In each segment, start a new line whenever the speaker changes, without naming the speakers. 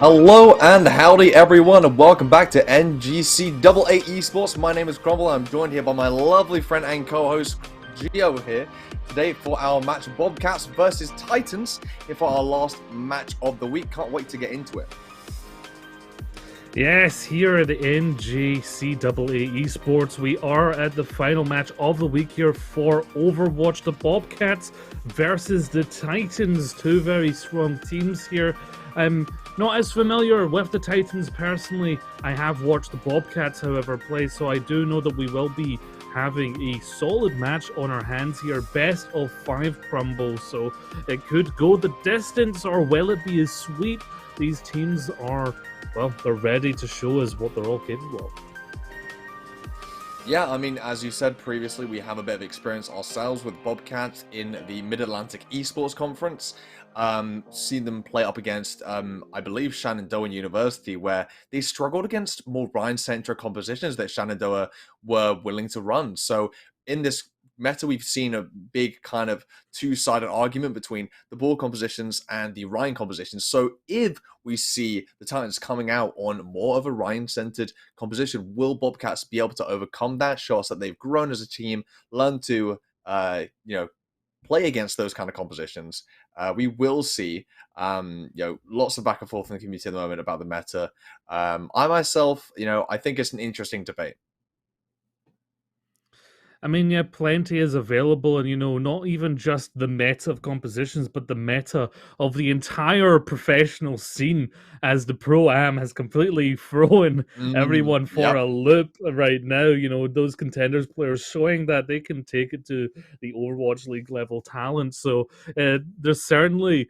Hello and howdy everyone, and welcome back to NJCAA Esports. My name is Crumble. I'm joined here by my lovely friend and co-host Gio here today for our match Bobcats versus Titans here for our last match of the week. Can't wait to get into it.
Yes, here at the NJCAA Esports, we are at the final match of the week here for Overwatch. The Bobcats versus the Titans, two very strong teams here. I'm not as familiar with the Titans personally. I have watched the Bobcats, however, play, so I do know that we will be having a solid match on our hands here. Best of 5 crumbles, so it could go the distance, or will it be as sweet? These teams are, well, they're ready to show us what they're all capable of.
Yeah, I mean, as you said previously, we have a bit of experience ourselves with Bobcats in the Mid-Atlantic Esports Conference. Seen them play up against, I believe, Shenandoah University, where they struggled against more Rhine-centric compositions that Shenandoah were willing to run. So in this meta, we've seen a big kind of two-sided argument between the ball compositions and the Rhine compositions. So if we see the Titans coming out on more of a Rhine-centered composition, will Bobcats be able to overcome that? Show us that they've grown as a team, learn to, play against those kind of compositions. We will see, lots of back and forth in the community at the moment about the meta. I myself, I think it's an interesting debate.
I mean, yeah, plenty is available, and not even just the meta of compositions, but the meta of the entire professional scene, as the Pro-Am has completely thrown everyone for a loop right now. Those contenders players showing that they can take it to the Overwatch League level talent. So there's certainly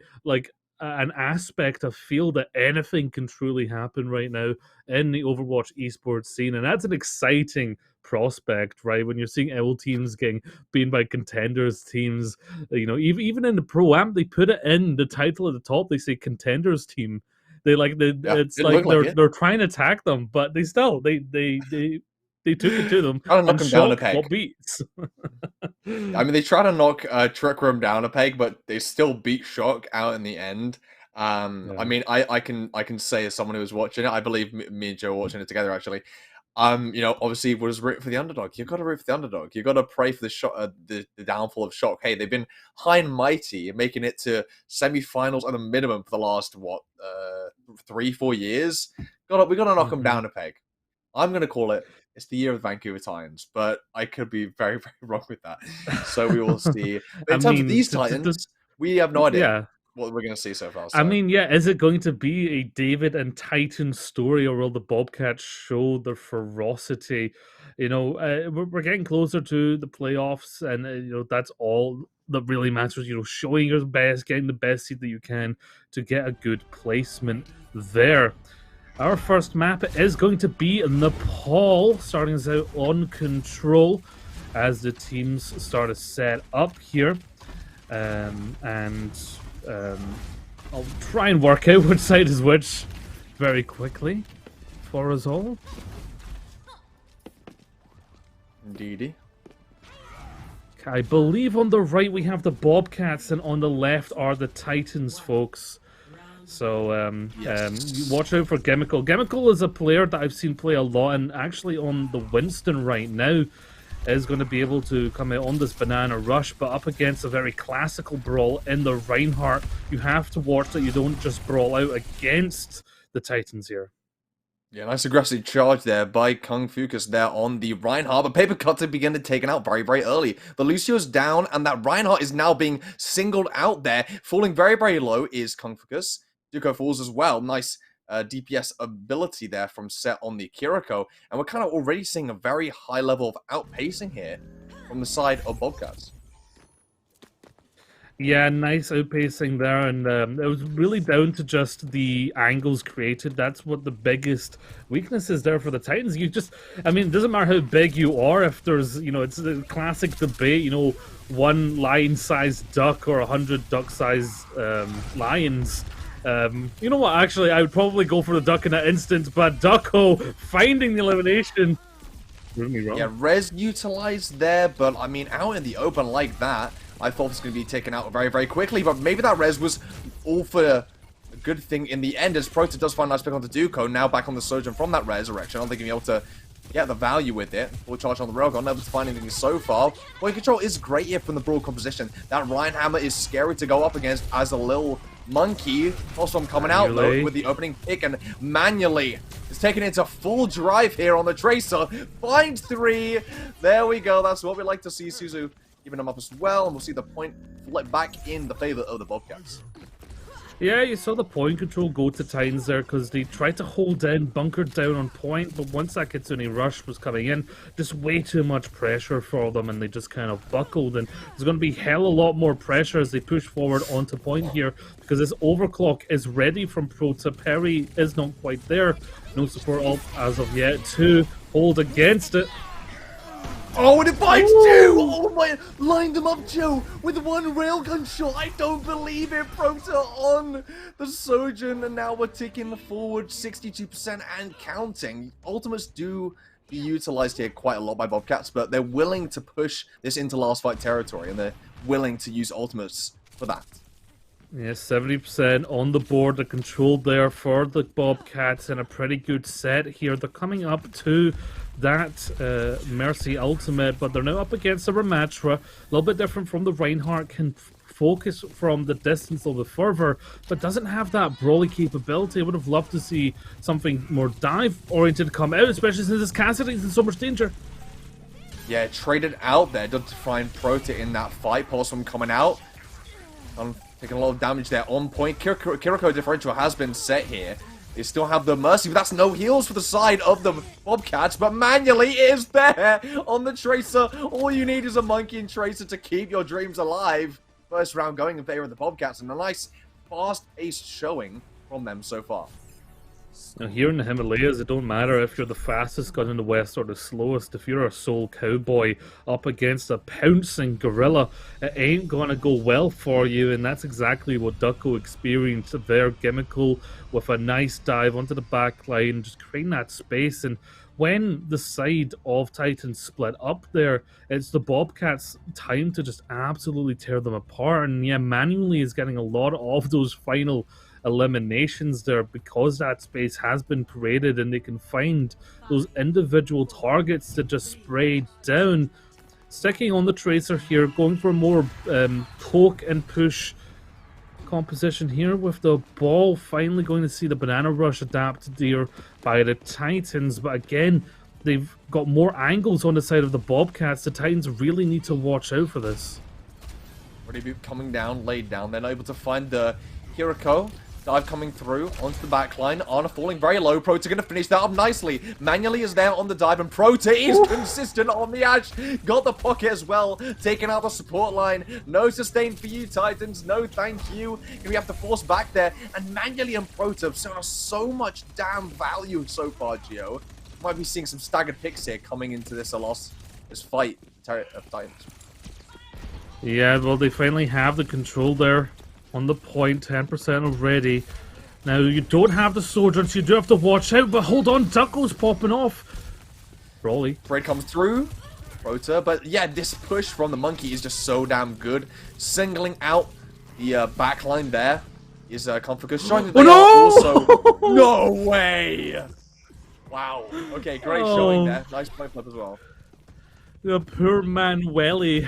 an aspect of feel that anything can truly happen right now in the Overwatch esports scene, and that's an exciting prospect, right? When you're seeing L teams getting beaten by contenders teams, even in the Pro-Am, they put it in the title at the top. They say contenders team. It's like they're trying to attack them, but they still they took it to them.
Trying to knock them down a peg.
What beats?
I mean, they try to knock Trick Room down a peg, but they still beat Shock out in the end. I mean, I can say as someone who was watching it, I believe me and Joe were watching it together actually. Obviously was rooting for the underdog. You've got to root for the underdog. You've got to pray for the downfall of Shock. Hey, they've been high and mighty, making it to semi-finals at a minimum for the last 3-4 years. We got to knock them down a peg. I'm going to call it. It's the year of the Vancouver Titans, but I could be very, very wrong with that. So we will see. In terms of these Titans, we have no idea what we're going to see so far. So.
I mean, is it going to be a David and Titan story, or will the Bobcats show their ferocity? We're getting closer to the playoffs, and that's all that really matters. Showing your best, getting the best seed that you can to get a good placement there. Our first map is going to be Nepal, starting us out on Control as the teams start to set up here. I'll try and work out which side is which very quickly for us all.
Indeedy.
I believe on the right we have the Bobcats, and on the left are the Titans, folks. So watch out for Gimmickle. Gimmickle is a player that I've seen play a lot, and actually on the Winston right now is going to be able to come out on this Banana Rush, but up against a very classical brawl in the Reinhardt. You have to watch that you don't just brawl out against the Titans here.
Yeah, nice aggressive charge there by Kung Fucus there on the Reinhardt, but Paper Cutter began to taken out very, very early. But Lucio's down, and that Reinhardt is now being singled out there. Falling very, very low is Kung Fucus. Duco falls as well. Nice DPS ability there from Set on the Kiriko, and we're kind of already seeing a very high level of outpacing here from the side of Bobcats.
Yeah, nice outpacing there, and it was really down to just the angles created. That's what the biggest weakness is there for the Titans. It doesn't matter how big you are, if there's, it's a classic debate, one lion-sized duck or 100 duck-sized lions. You know what, actually, I would probably go for the duck in that instance, but Ducko finding the elimination. Prove me wrong.
Yeah, res utilized there, but I mean, out in the open like that, I thought it was going to be taken out very, very quickly, but maybe that res was all for a good thing in the end, as Prota does find a nice pick onto Duco, now back on the Sojourn from that resurrection. I don't think he'll be able to get the value with it. Full charge on the Railgun, never to find anything so far. Point control is great here from the broad composition. That Ryan Hammer is scary to go up against as a little monkey. Also, I'm coming out though with the opening pick, and manually is taking it into full drive here on the Tracer. Find 3. There we go. That's what we like to see. Suzu giving them up as well, and we'll see the point flip back in the favor of the Bobcats.
Yeah, you saw the point control go to Titans there because they tried to hold down, bunkered down on point, but once that Kitsune Rush was coming in, just way too much pressure for them, and they just kind of buckled, and there's going to be hell a lot more pressure as they push forward onto point here, because this overclock is ready from Prota. Perry is not quite there. No support ult as of yet to hold against it.
Oh, and it bites Joe! Oh my, lined them up, Joe, with one railgun shot. I don't believe it. Prota on the Sojourn, and now we're ticking forward 62% and counting. Ultimates do be utilized here quite a lot by Bobcats, but they're willing to push this into last fight territory, and they're willing to use ultimates for that.
Yeah, 70% on the board, the control there for the Bobcats, and a pretty good set here. They're coming up to that Mercy ultimate, but they're now up against a Ramatra. A little bit different from the Reinhardt, can focus from the distance a little bit further, but doesn't have that brawly capability. I would have loved to see something more dive-oriented come out, especially since this Cassidy's in so much danger.
Yeah, traded out there, to find Prota in that fight. Pulse from coming out. Taking a lot of damage there on point. Kiriko differential has been set here. They still have the Mercy, but that's no heals for the side of the Bobcats, but manually it is there on the Tracer. All you need is a Monkey and Tracer to keep your dreams alive. First round going in favor of the Bobcats, and a nice fast-paced showing from them so far.
Now here in the Himalayas, it don't matter if you're the fastest gun in the West or the slowest. If you're a soul cowboy up against a pouncing gorilla, it ain't gonna go well for you, and that's exactly what Ducko experienced there. Gimmickle with a nice dive onto the back line, just creating that space. And when the side of Titans split up there, it's the Bobcats' time to just absolutely tear them apart. And yeah, manually is getting a lot of those final eliminations there because that space has been created, and they can find those individual targets to just spray down. Sticking on the Tracer here, going for more poke and push composition here with the ball. Finally going to see the Banana Rush adapted here by the Titans, but again, they've got more angles on the side of the Bobcats. The Titans really need to watch out for this.
Already coming down, laid down, then able to find the Kiriko. Dive coming through onto the back line. Arna falling very low. Prota going to finish that up nicely. Manually is there on the dive, and Prota is consistent on the Ash. Got the pocket as well. Taking out the support line. No sustain for you, Titans. No thank you. We have to force back there. And Manually and Prota have shown us so much damn value so far, Gio. Might be seeing some staggered picks here coming into this fight of Titans.
Yeah, well, they finally have the control there on the point, 10% already. Now, you don't have the Sojourn, so you do have to watch out, but hold on, Ducko's popping off. Brawly.
Braid comes through, Prota, but yeah, this push from the Monkey is just so damn good. Singling out the backline there is Comfort, showing that they are also... No way! Wow. Okay, great showing there. Nice point flip as well.
The poor Manueli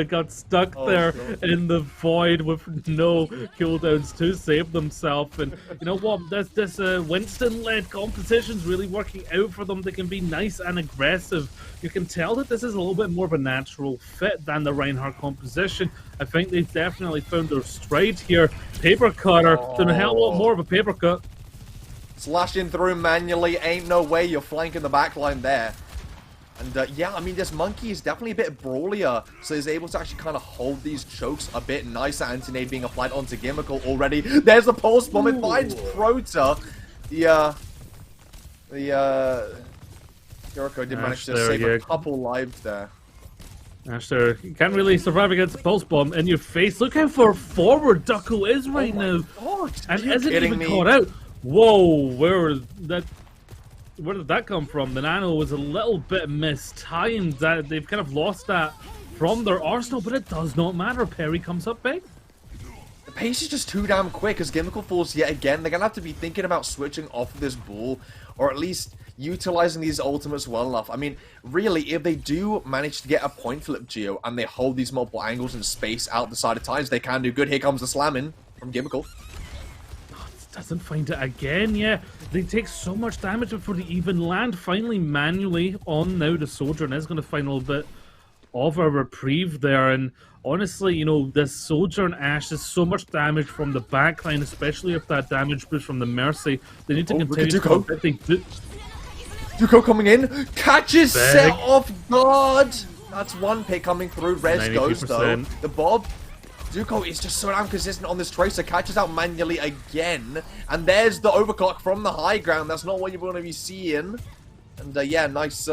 got stuck there in the void with no cooldowns to save themselves. And you know what? This Winston-led competition's really working out for them. They can be nice and aggressive. You can tell that this is a little bit more of a natural fit than the Reinhardt composition. I think they've definitely found their stride here. Paper cutter, doing a hell of a lot more of a paper cut.
Slashing through Manually, ain't no way you're flanking the backline there. And yeah, I mean, this Monkey is definitely a bit brawlier, so he's able to actually kind of hold these chokes a bit nicer. Anti-nade being applied onto Gimmickle already. There's the pulse bomb. It finds Prota. Kiriko did manage to save a couple lives there.
Asher, you can't really survive against a pulse bomb in your face. Look how far forward Ducko is right now.
God,
and isn't even caught out. Whoa, where did that come from? The Nano was a little bit mistimed. They've kind of lost that from their arsenal, but it does not matter. Perry comes up big.
The pace is just too damn quick as Gimmickle falls yet again. They're going to have to be thinking about switching off of this ball, or at least utilizing these ultimates well enough. I mean, really, if they do manage to get a point flip, Geo, and they hold these multiple angles and space out the side of times, they can do good. Here comes the slamming from Gimmickle.
Doesn't find it again, yeah. They take so much damage before they even land. Finally, manually on now the Soldier, and is going to find a little bit of a reprieve there. And honestly, you know, this Soldier and Ash is so much damage from the backline, especially if that damage boost from the Mercy. They need to continue to go.
Duco coming in, catches set off guard. That's one pick coming through. Res goes though. The Bob. Duco is just so damn consistent on this Tracer, catches out manually again, and there's the overclock from the high ground. That's not what you're going to be seeing. And yeah, nice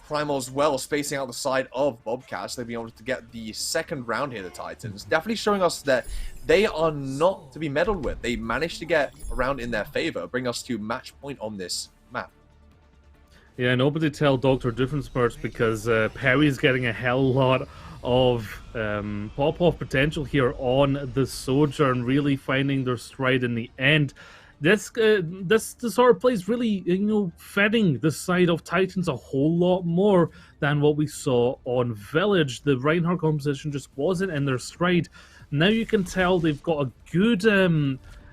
Primal as well, spacing out the side of Bobcats. They've been able to get the second round here, the Titans. Definitely showing us that they are not to be meddled with. They managed to get a round in their favor, bring us to match point on this map.
Yeah, nobody tell Dr. Doofenshmirtz because Perry's getting a hell lot of pop-off potential here on the Soldier and really finding their stride in the end. This sort of play is really, you know, fitting the side of Titans a whole lot more than what we saw on Village. The Reinhardt composition just wasn't in their stride. Now you can tell they've got a good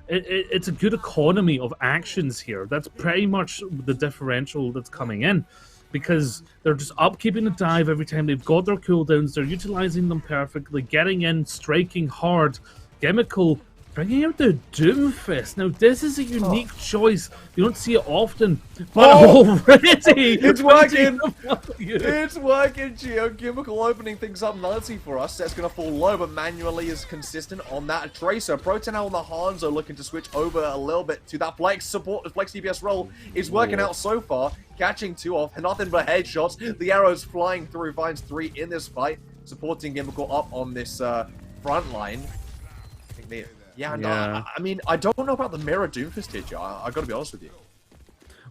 it's a good economy of actions here. That's pretty much the differential that's coming in, because they're just upkeeping the dive every time they've got their cooldowns. They're utilizing them perfectly, getting in, striking hard. Gimmickle bringing out the Doomfist. Now, this is a unique choice. You don't see it often, but already
it's working. It's working, Geo. Gimmickle opening things up nicely for us. That's going to fall low, but manually is consistent on that Tracer. Proton on the Hanzo looking to switch over a little bit to that Flex support. Flex DPS role is working out so far. Catching two off, nothing but headshots. The arrows flying through, finds 3 in this fight. Supporting Gimmickle up on this front line. I think they... Yeah, I mean, I don't know about the Mirror Doomfist here, Joe. I gotta be honest with you.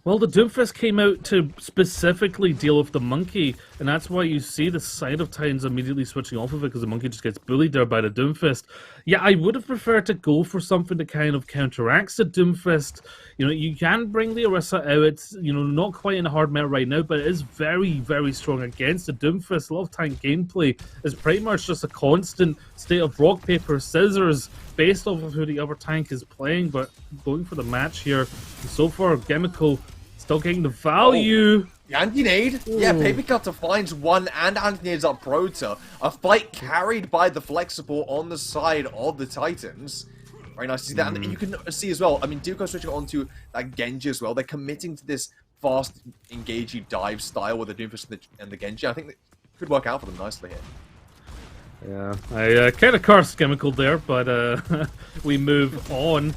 Well, the Doomfist came out to specifically deal with the Monkey, and that's why you see the side of Titans immediately switching off of it, because the Monkey just gets bullied there by the Doomfist. Yeah, I would have preferred to go for something that kind of counteracts the Doomfist. You know, you can bring the Orisa out. It's, you know, not quite in a hard meta right now, but it is very, very strong against the Doomfist. A lot of tank gameplay is pretty much just a constant state of rock, paper, scissors based off of who the other tank is playing, but going for the match here. So far, Gimmickle still getting the value.
The anti-nade? Yeah, Paper Cutter finds one and anti-nades up Prota. A fight carried by the Flex support on the side of the Titans. Very nice to see that. And you can see as well, I mean, Duco switching onto that Genji as well. They're committing to this fast, engagey dive style with the Doomfist and the Genji. I think that could work out for them nicely here.
Yeah, I kind of cursed Gimmickle there, but we move on.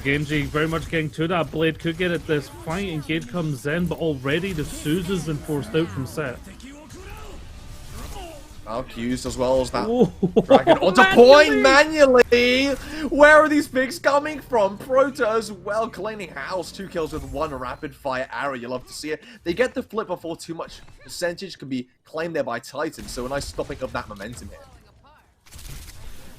Genji very much getting to that. Blade could get at this fight. Engage comes in, but already the Suza's been forced out from set.
Accused as well as that Dragon onto point manually. Where are these picks coming from? Prota as well, cleaning house. 2 kills with 1 rapid fire arrow. You love to see it. They get the flip before too much percentage can be claimed there by Titan. So a nice stopping of that momentum here.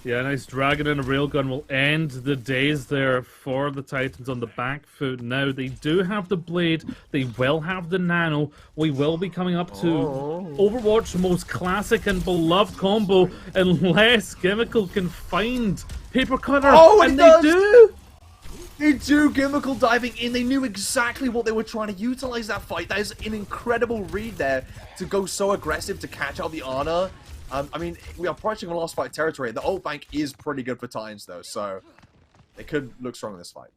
Yeah, nice Dragon and a Railgun will end the days there for the Titans on the back foot. Now, they do have the Blade, they will have the Nano. We will be coming up to Overwatch, the most classic and beloved combo, unless Gimmickle can find Paper Cutter, and they do!
They do. Gimmickle diving in. They knew exactly what they were trying to utilize that fight. That is an incredible read there to go so aggressive to catch out the Ana. I mean, we are approaching a last fight territory. The ult bank is pretty good for Titans, though, so they could look strong in this fight.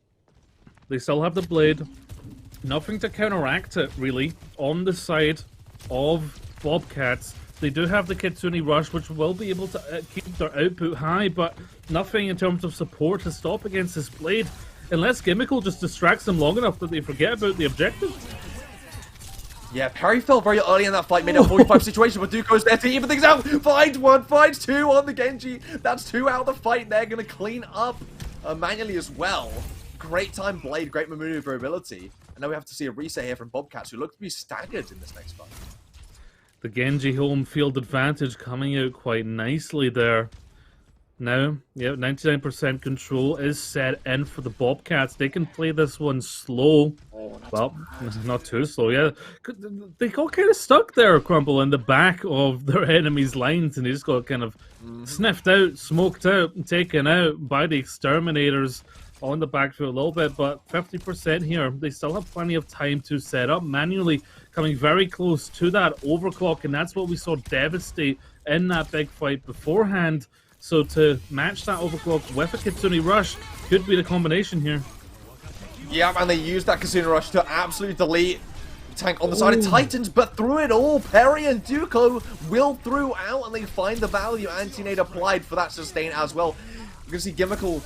They still have the Blade. Nothing to counteract it, really, on the side of Bobcats. They do have the Kitsune Rush, which will be able to keep their output high, but nothing in terms of support to stop against this Blade, unless Gimmickle just distracts them long enough that they forget about the objective.
Yeah, Perry fell very early in that fight, made a 45 situation, but Duco's there to even things out. Finds 1, finds 2 on the Genji. That's 2 out of the fight. They're going to clean up manually as well. Great time Blade, great maneuverability. And now we have to see a reset here from Bobcats, who look to be staggered in this next fight.
The Genji home field advantage coming out quite nicely there. Now, yeah, 99% control is set in for the Bobcats. They can play this one slow.
Oh, not too
Well,
bad.
not too slow, yeah. They got kind of stuck there, Crumble, in the back of their enemy's lines, and they just got kind of
Hmm.
sniffed out, smoked out, and taken out by the exterminators on the backfield a little bit. But 50% here, they still have plenty of time to set up manually, coming very close to that overclock, and that's what we saw devastate in that big fight beforehand. So to match that overclock with a Kitsune Rush could be the combination here.
Yeah, and they used that Casino Rush to absolutely delete tank on the side of
Ooh.
Titans, but through it all, Perry and Duco will through out, and they find the value Anti-Nade applied for that sustain as well. You can see Gimmickle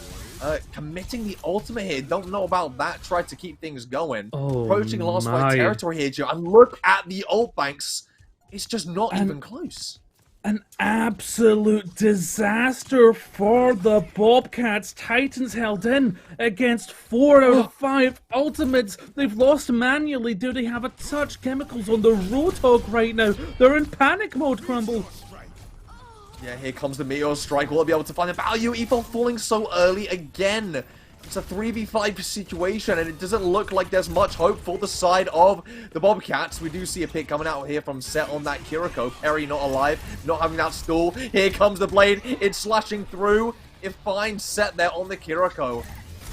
committing the ultimate here. Don't know about that. Tried to keep things going.
Oh
Approaching last fight
my.
territory here, Joe. And look at the ult banks. It's just not
And
even close.
an absolute disaster for the Bobcats. Titans held in against 4 out of 5 ultimates. They've lost manually. Do they have a touch? Chemicals on the Roadhog right now. They're in panic mode, Crumble.
Yeah, here comes the Meteor Strike. Will it be able to find the value? Evil falling so early again. It's a 3v5 situation, and it doesn't look like there's much hope for the side of the Bobcats. We do see a pick coming out here from Set on that Kiriko. Perry not alive, not having that stall. Here comes the blade. It's slashing through. It finds Set there on the Kiriko.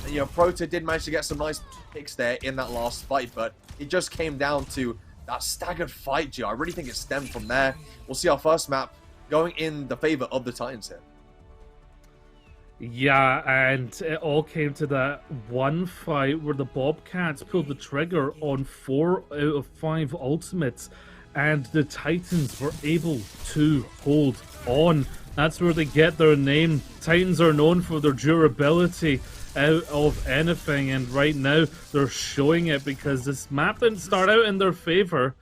And, you know, Proto did manage to get some nice picks there in that last fight, but it just came down to that staggered fight, Gio. I really think it stemmed from there. We'll see our first map going in the favor of the Titans here.
Yeah, and it all came to that one fight where the Bobcats pulled the trigger on 4 out of 5 ultimates, and the Titans were able to hold on. That's where they get their name. Titans are known for their durability out of anything, and right now they're showing it because this map didn't start out in their favor.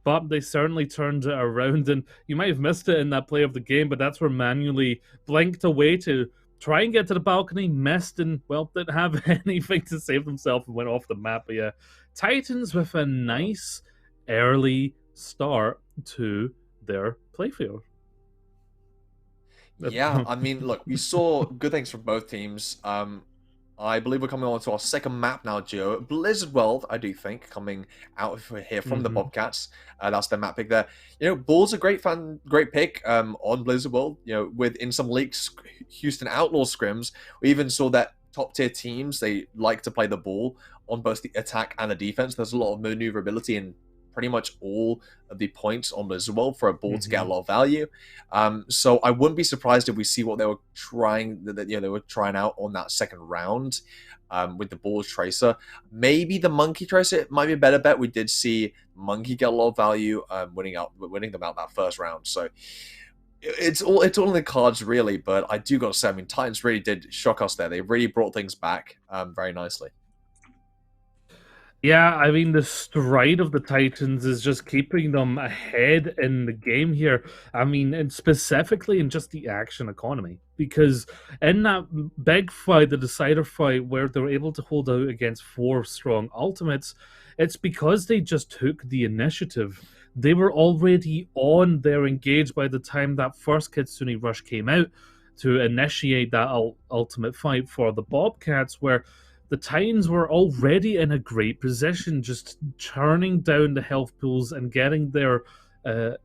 But they certainly turned it around, and you might have missed it in that play of the game, but that's where Manually blinked away to try and get to the balcony, missed, and, well, didn't have anything to save themselves and went off the map. But yeah, Titans with a nice early start to their playfield.
Yeah, I mean, look, we saw good things from both teams. I believe we're coming on to our second map now, Gio. Blizzard World, I do think, coming out here from the Bobcats. That's their map pick there. You know, Bull's a great pick on Blizzard World. You know, in some leaks, Houston Outlaws scrims, we even saw that top tier teams, they like to play the ball on both the attack and the defense. There's a lot of maneuverability in pretty much all of the points on Blizzard World for a ball to get a lot of value. So I wouldn't be surprised if we see what they were trying, they were trying out on that second round with the Ball Tracer. Maybe the Monkey Tracer, it might be a better bet. We did see Monkey get a lot of value winning them out that first round. So it's all in the cards really, but I do got to say, I mean, Titans really did shock us there. They really brought things back very nicely.
Yeah, I mean, the stride of the Titans is just keeping them ahead in the game here. I mean, and specifically in just the action economy. Because in that big fight, the decider fight, where they were able to hold out against 4 strong ultimates, it's because they just took the initiative. They were already on their engage by the time that first Kitsune Rush came out to initiate that ultimate fight for the Bobcats, where the Titans were already in a great position, just churning down the health pools and getting their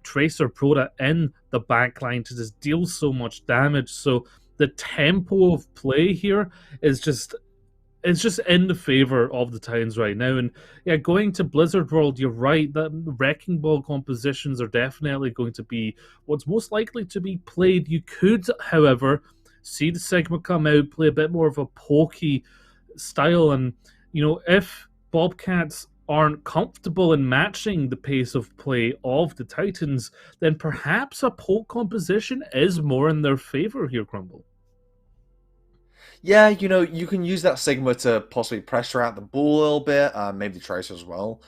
Tracer Proto in the backline to just deal so much damage. So the tempo of play here is just it's just in the favor of the Titans right now. And yeah, going to Blizzard World, you're right, that Wrecking Ball compositions are definitely going to be what's most likely to be played. You could, however, see the Sigma come out, play a bit more of a pokey style, and you know, if Bobcats aren't comfortable in matching the pace of play of the Titans, then perhaps a poke composition is more in their favor here, Crumble.
Yeah, you know, you can use that Sigma to possibly pressure out the ball a little bit, maybe the Tracer as well.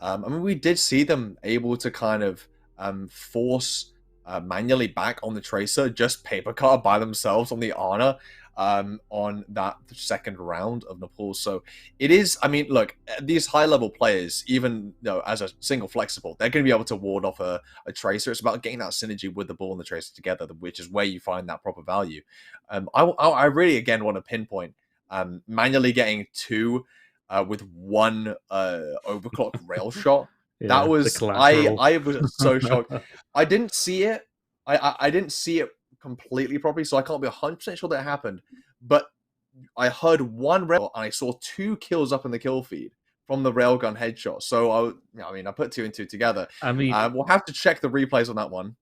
I mean, we did see them able to kind of force manually back on the Tracer, just paper cut by themselves on the Ana. on that second round of Nepal. So it is, I mean, look, these high-level players, even as a single flexible, they're going to be able to ward off a tracer. It's about getting that synergy with the ball and the tracer together, which is where you find that proper value. I really, again, want to pinpoint manually getting 2 with 1 overclock rail shot.
Yeah,
That was, I was so shocked. I didn't see it. I didn't see it completely properly, so I can't be 100% sure that happened. But I heard 1 rail, and I saw 2 kills up in the kill feed from the railgun headshot. So I put 2 and 2 together.
I mean,
we'll have to check the replays on that one.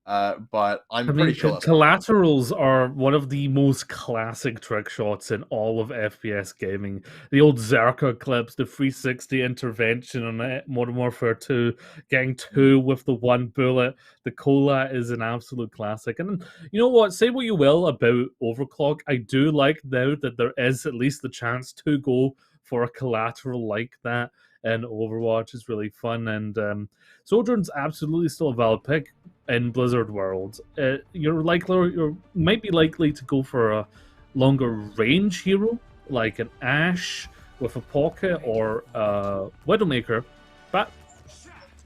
But I'm pretty sure that's
collaterals are one of the most classic trick shots in all of FPS gaming. The old Zerka clips, the 360 intervention on Modern Warfare 2, getting 2 with the 1 bullet. The Cola is an absolute classic. And you know what? Say what you will about Overclock. I do like now that there is at least the chance to go for a collateral like that. And Overwatch is really fun. And Sojourn's absolutely still a valid pick in Blizzard world. You might be likely to go for a longer range hero, like an Ashe with a pocket or a Widowmaker, but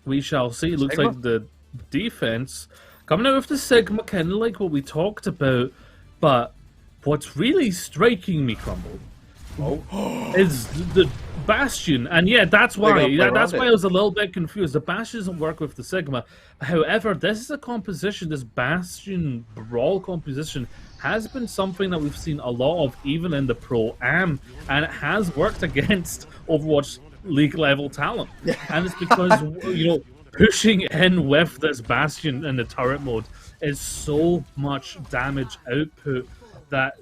we shall see. It looks like the defense coming out of the Sigma, kind of like what we talked about, but what's really striking me, Crumble, is the Bastion, and yeah, that's why I was a little bit confused. The Bastion doesn't work with the Sigma. However, this is a composition, this Bastion Brawl composition has been something that we've seen a lot of even in the Pro-Am, and it has worked against Overwatch League level talent. And it's because, pushing in with this Bastion in the turret mode is so much damage output that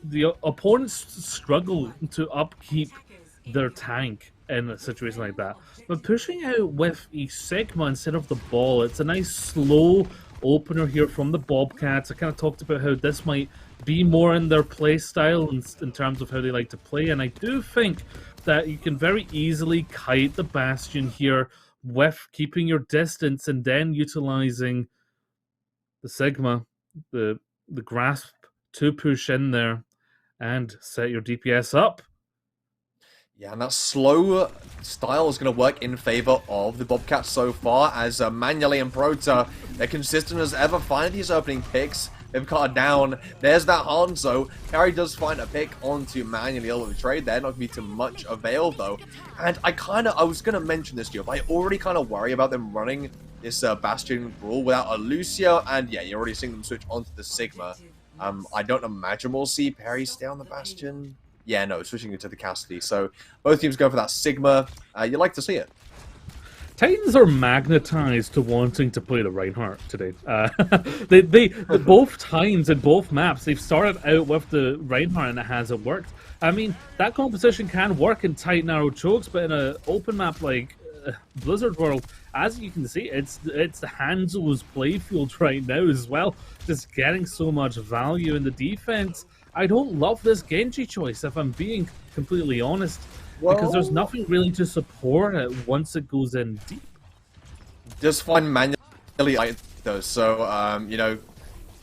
the opponents struggle to upkeep their tank in a situation like that. But pushing out with a Sigma instead of the ball, it's a nice slow opener here from the Bobcats. I kind of talked about how this might be more in their play style in terms of how they like to play, and I do think that you can very easily kite the Bastion here with keeping your distance and then utilizing the Sigma, the grasp to push in there and set your DPS up.
Yeah, and that slow style is going to work in favor of the Bobcats so far, as Manually and Prota, they're consistent as ever, finding these opening picks. They've cut it down. There's that Hanzo. Perry does find a pick onto Manually, a little trade there, not going to be too much avail though. And I was going to mention this to you, but I already kind of worry about them running this Bastion rule without a Lucio, and yeah, you're already seeing them switch onto the Sigma. I don't imagine we'll see Perry stay on the Bastion. Yeah, no, switching it to the Cassidy. So both teams go for that Sigma. You like to see it.
Titans are magnetized to wanting to play the Reinhardt today. They both times in both maps, they've started out with the Reinhardt and it hasn't worked. I mean, that composition can work in tight, narrow chokes, but in an open map like Blizzard World, as you can see, it's the Hanzo's playfield right now as well. Just getting so much value in the defense. I don't love this Genji choice, if I'm being completely honest, because there's nothing really to support it once it goes in deep.
Just find manually though, so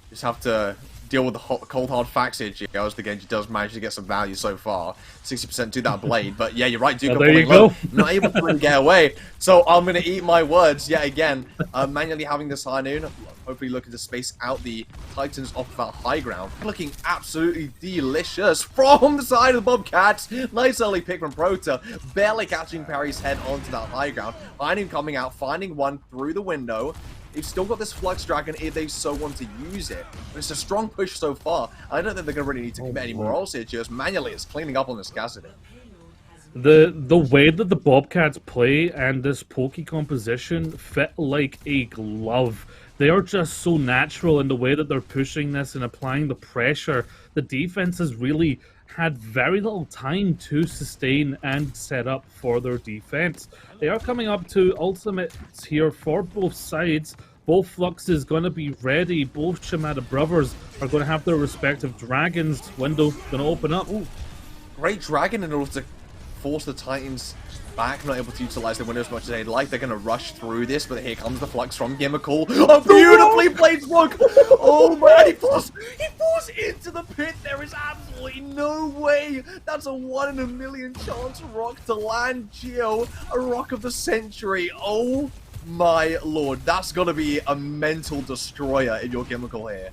just have to deal with the cold hard facts here, as the Genji does manage to get some value so far. 60% to that blade, but yeah, you're right, Duke.
There you go.
Not able to really get away, so I'm going to eat my words yet again. Manually having this high noon, hopefully looking to space out the Titans off of that high ground. Looking absolutely delicious from the side of the Bobcats. Nice early pick from Prota, barely catching Perry's head onto that high ground. High coming out, finding one through the window. They've still got this Flux Dragon if they so want to use it. But it's a strong push so far. I don't think they're going to really need to commit any more else here. Just Manually is cleaning up on this Cassidy.
The way that the Bobcats play and this pokey composition fit like a glove. They are just so natural in the way that they're pushing this and applying the pressure. The defense has really had very little time to sustain and set up for their defense. They are coming up to ultimates here for both sides. Both Fluxes going to be ready. Both Shimada brothers are going to have their respective dragons. Window going to open up.
Ooh, great dragon in order to force the Titans back, not able to utilize the window as much as they'd like. They're going to rush through this, but here comes the flux from Gimmickle. Oh, beautifully played smoke! Oh man, he falls into the pit. There is absolutely no way. That's a 1 in a million chance rock to land Geo, a rock of the century. Oh my lord, that's got to be a mental destroyer in your Gimmickle here.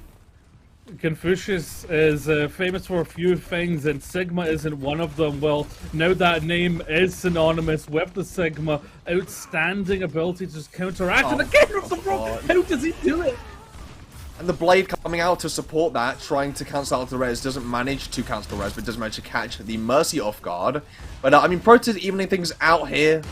Confucius is famous for a few things, and Sigma isn't one of them. Well, now that name is synonymous with the Sigma. Outstanding ability to just counteract, and again with the rock. How does he do it?
And the Blade coming out to support that, trying to cancel out the res, doesn't manage to cancel the res, but does manage to catch the Mercy off guard. But I mean, Protoss evening things out here.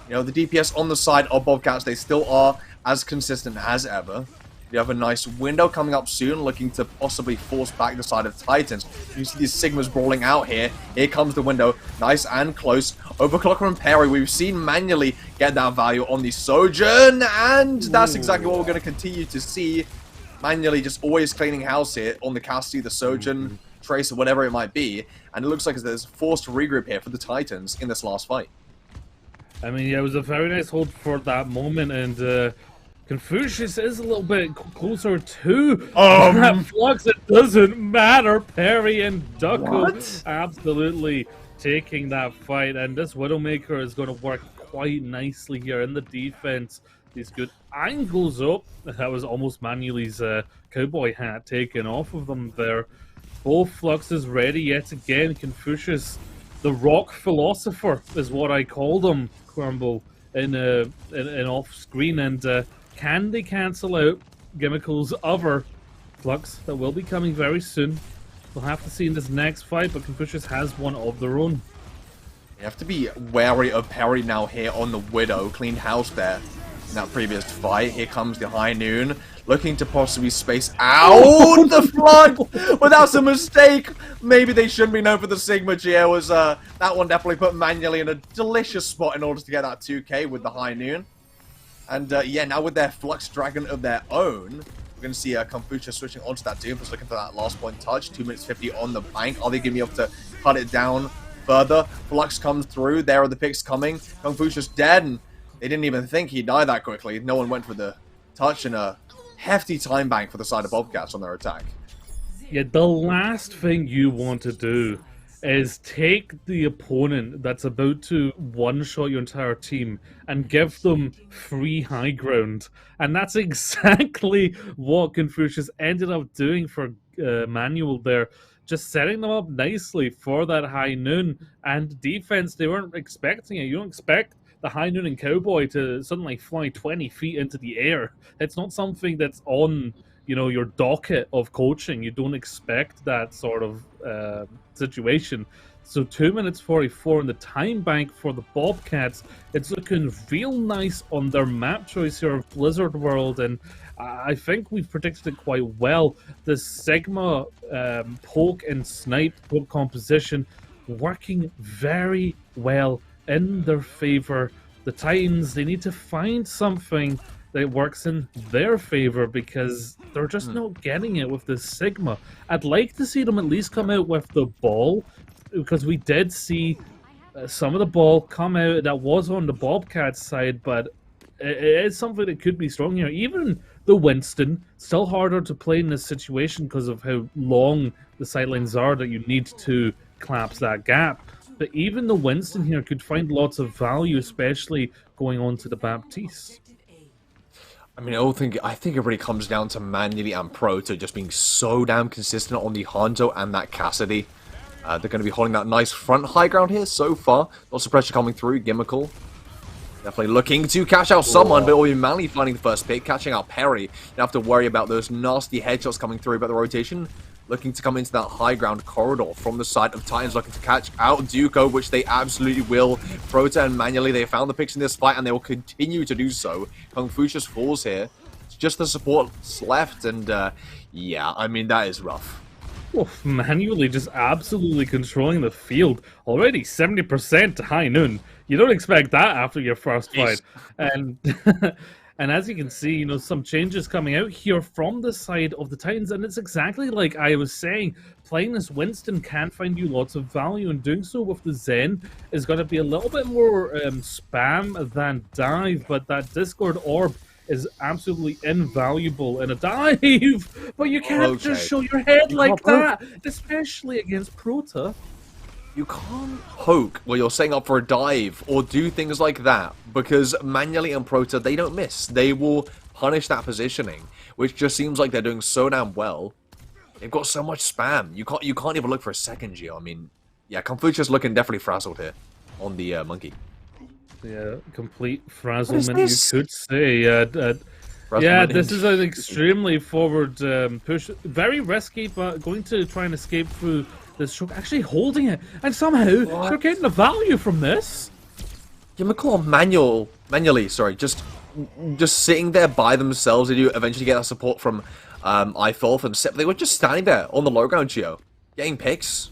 You know, the DPS on the side of Bobcats, they still are as consistent as ever. You have a nice window coming up soon, looking to possibly force back the side of Titans. You see these Sigmas brawling out here. Here comes the window. Nice and close. Overclocker and Parry. We've seen manually get that value on the Sojourn, and that's exactly what we're going to continue to see. Manually just always cleaning house here on the Cassidy, the Sojourn, Tracer, whatever it might be. And it looks like there's forced regroup here for the Titans in this last fight.
I mean, yeah, it was a very nice hold for that moment, and Confucius is a little bit closer to that flux. It doesn't matter. Perry and Ducko absolutely taking that fight, and this Widowmaker is going to work quite nicely here in the defense. These good angles up. That was almost Manuely's cowboy hat taken off of them there. Both fluxes ready yet again. Confucius, the rock philosopher, is what I called him, Crumble, in off screen, and can they cancel out Gimmickle's other flux that will be coming very soon? We'll have to see in this next fight, but Confucius has one of their own.
You have to be wary of Perry now here on the Widow. Cleaned house there in that previous fight. Here comes the High Noon, looking to possibly space out the flood, but that's a mistake. Maybe they shouldn't be known for the Sigma. Geo was that one definitely put Manually in a delicious spot in order to get that 2k with the High Noon. And yeah, now with their Flux Dragon of their own, we're going to see Confucius switching onto that Doom, just looking for that last point touch. 2 minutes 50 on the bank. Are they going to be able to cut it down further? Flux comes through. There are the picks coming. Confucius dead, and they didn't even think he'd die that quickly. No one went for the touch, and a hefty time bank for the side of Bobcats on their attack.
Yeah, the last thing you want to do is take the opponent that's about to one-shot your entire team and give them free high ground. And that's exactly what Confucius ended up doing for Manuel there. Just setting them up nicely for that High Noon. And defense, they weren't expecting it. You don't expect the High Noon and Cowboy to suddenly fly 20 feet into the air. It's not something that's on, you know, your docket of coaching. You don't expect that sort of situation. So 2 minutes 44 in the time bank for the Bobcats. It's looking real nice on their map choice here of Blizzard World, and I think we've predicted it quite well. The Sigma poke and snipe poke composition working very well in their favor. The Titans, they need to find something that works in their favor because they're just not getting it with the Sigma. I'd like to see them at least come out with the ball, because we did see some of the ball come out that was on the Bobcats side, but it is something that could be strong here. Even the Winston, still harder to play in this situation because of how long the sidelines are that you need to collapse that gap. But even the Winston here could find lots of value, especially going on to the Baptiste.
I mean, I think it really comes down to Manually and Proto just being so damn consistent on the Hanzo and that Cassidy. They're going to be holding that nice front high ground here so far. Lots of pressure coming through. Gimmickle definitely looking to catch out someone, but will be Manly finding the first pick, catching out Perry. You don't have to worry about those nasty headshots coming through, but the rotation looking to come into that high ground corridor from the side of Titans, looking to catch out Duco, which they absolutely will. Proto and Manually, they found the picks in this fight, and they will continue to do so. Confucius falls here. It's just the supports left, and yeah, I mean, that is rough.
Oh, Manually just absolutely controlling the field. Already 70% to High Noon. You don't expect that after your first fight. And And as you can see, you know, some changes coming out here from the side of the Titans, and it's exactly like I was saying, playing this Winston can find you lots of value, and doing so with the Zen is going to be a little bit more spam than dive, but that Discord orb is absolutely invaluable in a dive, but you can't just show your head like that, especially against Prota.
You can't poke while you're setting up for a dive or do things like that, because manually and Prota, they don't miss. They will punish that positioning, which just seems like they're doing so damn well. They've got so much spam. You can't even look for a second, Gio. I mean, yeah, Confucius looking definitely frazzled here on the monkey.
Yeah, complete frazzlement, you could say. Yeah, this is an extremely forward push. Very risky, but going to try and escape through this choke. Actually holding it, and somehow they're getting the value from this.
You McCall manually, sorry, just sitting there by themselves. They do eventually get that support from iFolf and Sip. They were just standing there on the low ground, Gio, getting picks.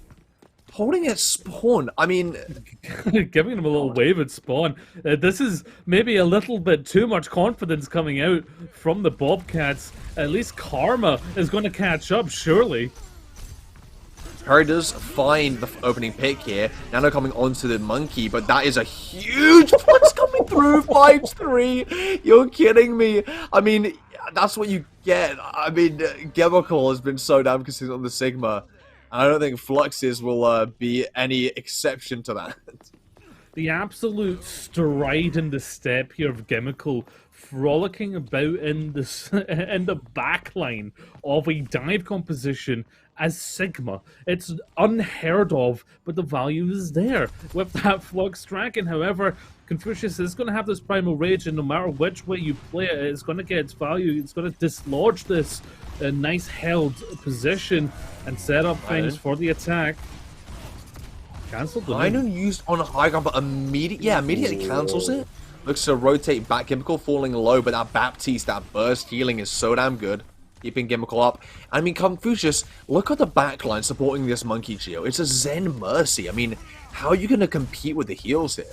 Holding at spawn, I mean...
Giving them a little wave at spawn. This is maybe a little bit too much confidence coming out from the Bobcats. At least Karma is going to catch up, surely.
Perry does find the opening pick here. Nano coming onto the monkey, but that is a huge flux coming through. 5-3. You're kidding me. I mean, that's what you get. I mean, Chemical has been so damn consistent on the Sigma. I don't think Fluxes will be any exception to that.
The absolute stride in the step here of Chemical, frolicking about in the backline of a dive composition as Sigma. It's unheard of, but the value is there with that Flux Dragon. However, Confucius is going to have this Primal Rage, and no matter which way you play it, it's going to get its value. It's going to dislodge this nice held position and set up things for the attack. Cancelled the
Rhino used on a high ground, but immediately cancels it. Looks to rotate back. Chemical falling low, but that Baptiste, that burst healing is so damn good. Keeping Chemical up. I mean, Confucius, look at the backline supporting this Monkey Geo. It's a Zen Mercy. I mean, how are you going to compete with the heals here?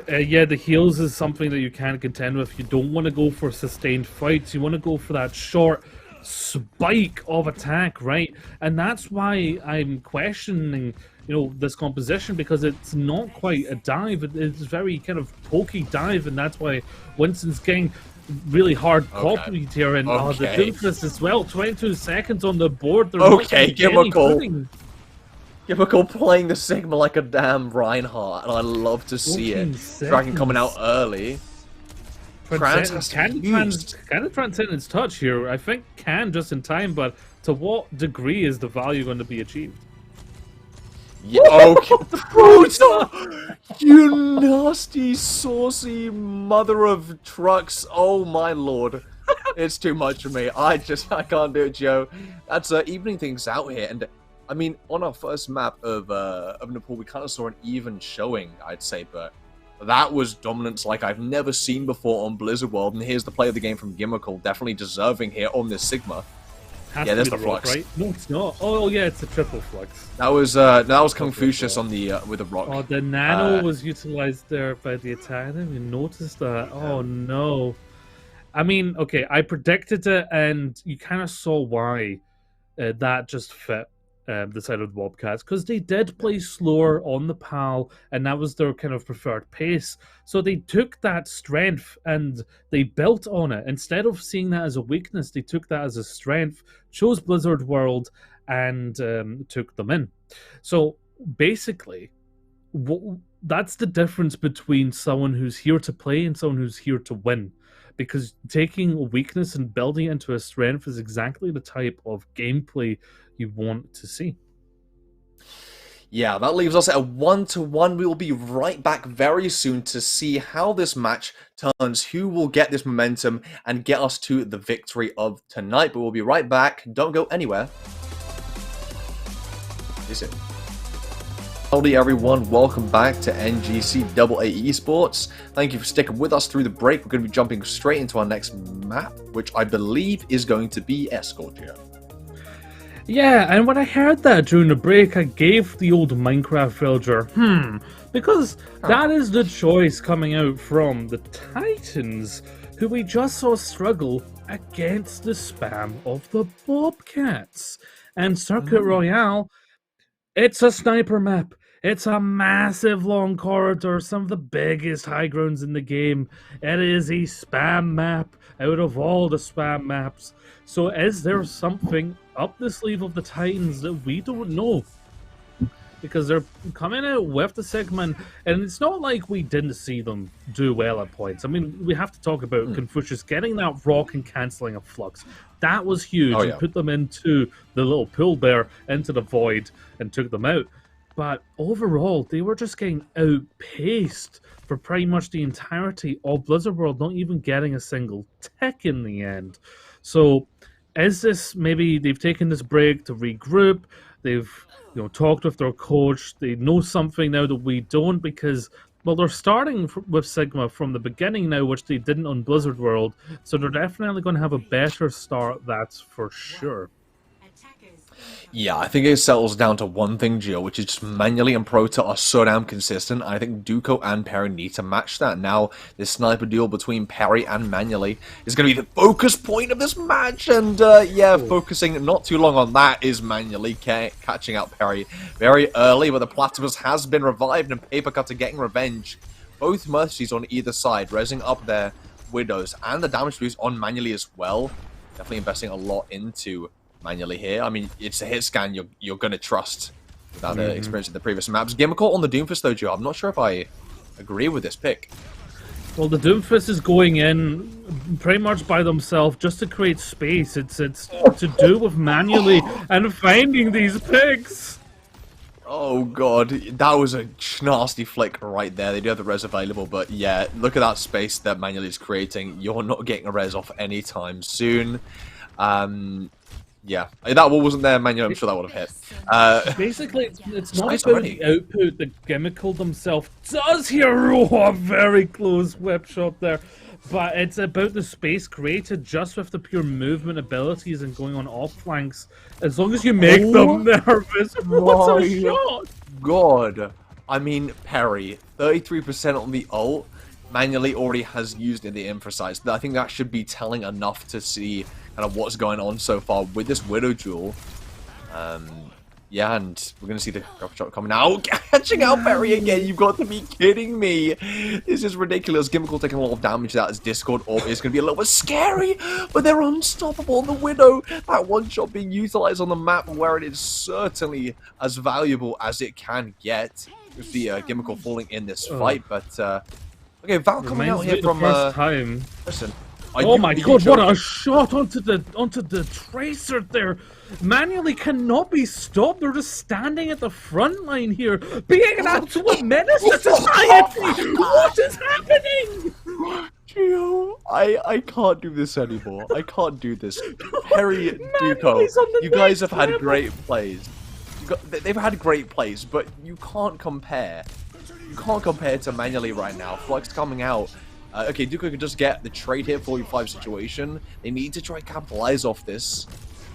Yeah, the heals is something that you can't contend with. You don't want to go for sustained fights. You want to go for that short spike of attack, right? And that's why I'm questioning, you know, this composition, because it's not quite a dive. It's very kind of pokey dive, and that's why Winston's getting really hard copied here. And the Doomfist as well. 22 seconds on the board.
Chemical playing the Sigma like a damn Reinhardt, and I love to see it. Dragon coming out early.
Can it transcend its touch here? I think can just in time, but to what degree is the value going to be achieved?
Yeah, okay. Prota! You nasty, saucy mother of trucks. Oh my lord. It's too much for me. I can't do it, Joe. That's evening things out here. And I mean, on our first map of Nepal, we kind of saw an even showing, I'd say, but that was dominance like I've never seen before on Blizzard World. And here's the play of the game from Gimmickle, definitely deserving here on this Sigma.
Yeah, there's the Flux. Right? No, it's not. Oh, yeah, it's a triple Flux.
That was Confucius on the with the rock.
Oh, the Nano was utilized there by the attack. I didn't even notice that. Oh no. I mean, okay, I predicted it, and you kind of saw why that just fit the side of the Bobcats, because they did play slower on the PAL, and that was their kind of preferred pace. So they took that strength and they built on it. Instead of seeing that as a weakness, they took that as a strength, chose Blizzard World, and took them in. So basically, that's the difference between someone who's here to play and someone who's here to win. Because taking a weakness and building it into a strength is exactly the type of gameplay you want to see.
Yeah, that leaves us at a 1-1. We will be right back very soon to see how this match turns, who will get this momentum and get us to the victory of tonight. But we'll be right back. Don't go anywhere. Is it? Howdy everyone, welcome back to NJCAA Esports. Thank you for sticking with us through the break. We're going to be jumping straight into our next map, which I believe is going to be Escort here.
Yeah, and when I heard that during the break, I gave the old Minecraft villager, because that is the choice coming out from the Titans, who we just saw struggle against the spam of the Bobcats. And Circuit Royale, it's a sniper map. It's a massive long corridor, some of the biggest high grounds in the game. It is a spam map out of all the spam maps. So is there something up the sleeve of the Titans that we don't know? Because they're coming out with the segment, and it's not like we didn't see them do well at points. I mean, we have to talk about Confucius getting that rock and cancelling a flux. That was huge, and put them into the little pool there, into the void, and took them out. But overall, they were just getting outpaced for pretty much the entirety of Blizzard World, not even getting a single tick in the end. So, is this maybe they've taken this break to regroup? They've talked with their coach. They know something now that we don't, because well, they're starting with Sigma from the beginning now, which they didn't on Blizzard World. So they're definitely going to have a better start. That's for sure.
Yeah, I think it settles down to one thing, Gio, which is just Manually and Proto are so damn consistent. I think Duco and Perry need to match that. Now, this sniper duel between Perry and Manually is going to be the focus point of this match. And yeah, focusing not too long on that is Manually catching out Perry very early. But the Platypus has been revived and Paper Cutter getting revenge. Both Mercies on either side, raising up their Widows and the damage boost on Manually as well. Definitely investing a lot into Manually here. I mean, it's a hit scan you're going to trust without experience in the previous maps. Gimmickle on the Doomfist though, Joe. I'm not sure if I agree with this pick.
Well, the Doomfist is going in pretty much by themselves just to create space. It's to do with Manually and finding these picks.
Oh god, that was a nasty flick right there. They do have the res available, but yeah, look at that space that Manually is creating. You're not getting a res off anytime soon. Yeah, that wall wasn't there, Manually. I'm sure that would have hit.
Basically, it's not about the output that Gimmickle himself does here. Oh, a very close whip shot there. But it's about the space created just with the pure movement abilities and going on off flanks. As long as you make them nervous, what a shot!
God, I mean, Perry, 33% on the ult. Manually already has used in the emphasize. I think that should be telling enough to see kind of what's going on so far with this Widow duel. Yeah, and we're going to see the grab shot coming out. Catching out Perry again, you've got to be kidding me. This is ridiculous. Gimmickle taking a lot of damage. That is Discord Orb is going to be a little bit scary, but they're unstoppable. The Widow, that one shot being utilized on the map where it is certainly as valuable as it can get. With the Gimmickle falling in this fight, but okay, Val coming out here from
first time.
Listen.
Oh my god, what a shot onto the tracer there. Manually cannot be stopped. They're just standing at the front line here, being an absolute menace to society. What is happening?
Gio, I can't do this anymore. I can't do this. Perry, Duco, you guys have had great plays. They've had great plays, but you can't compare. You can't compare to Manually right now. Flux coming out. Okay, Duco could just get the trade here, 45 situation. They need to try capitalize off this.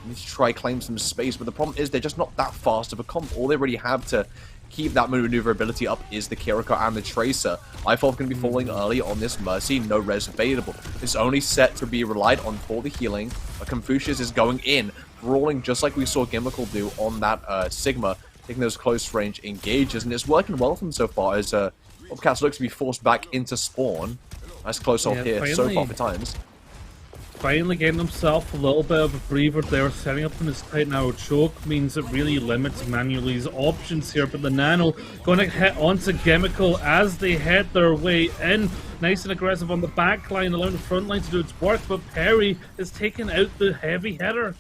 They need to try claim some space, but the problem is they're just not that fast of a comp. All they really have to keep that maneuverability up is the Kiriko and the Tracer. iFolv going to be falling early on this Mercy, no res available. It's only set to be relied on for the healing, but Confucius is going in, brawling just like we saw Gimmickle do on that Sigma, taking those close range engages, and it's working well for them so far as Bobcats looks to be forced back into spawn. Nice close off here so far for times.
Finally getting himself a little bit of a breather there, setting up in his tight narrow choke means it really limits Manually's options here, but the Nano going to hit onto Gimmickle as they head their way in. Nice and aggressive on the back line, allowing the front line to do its work, but Perry is taking out the heavy hitter.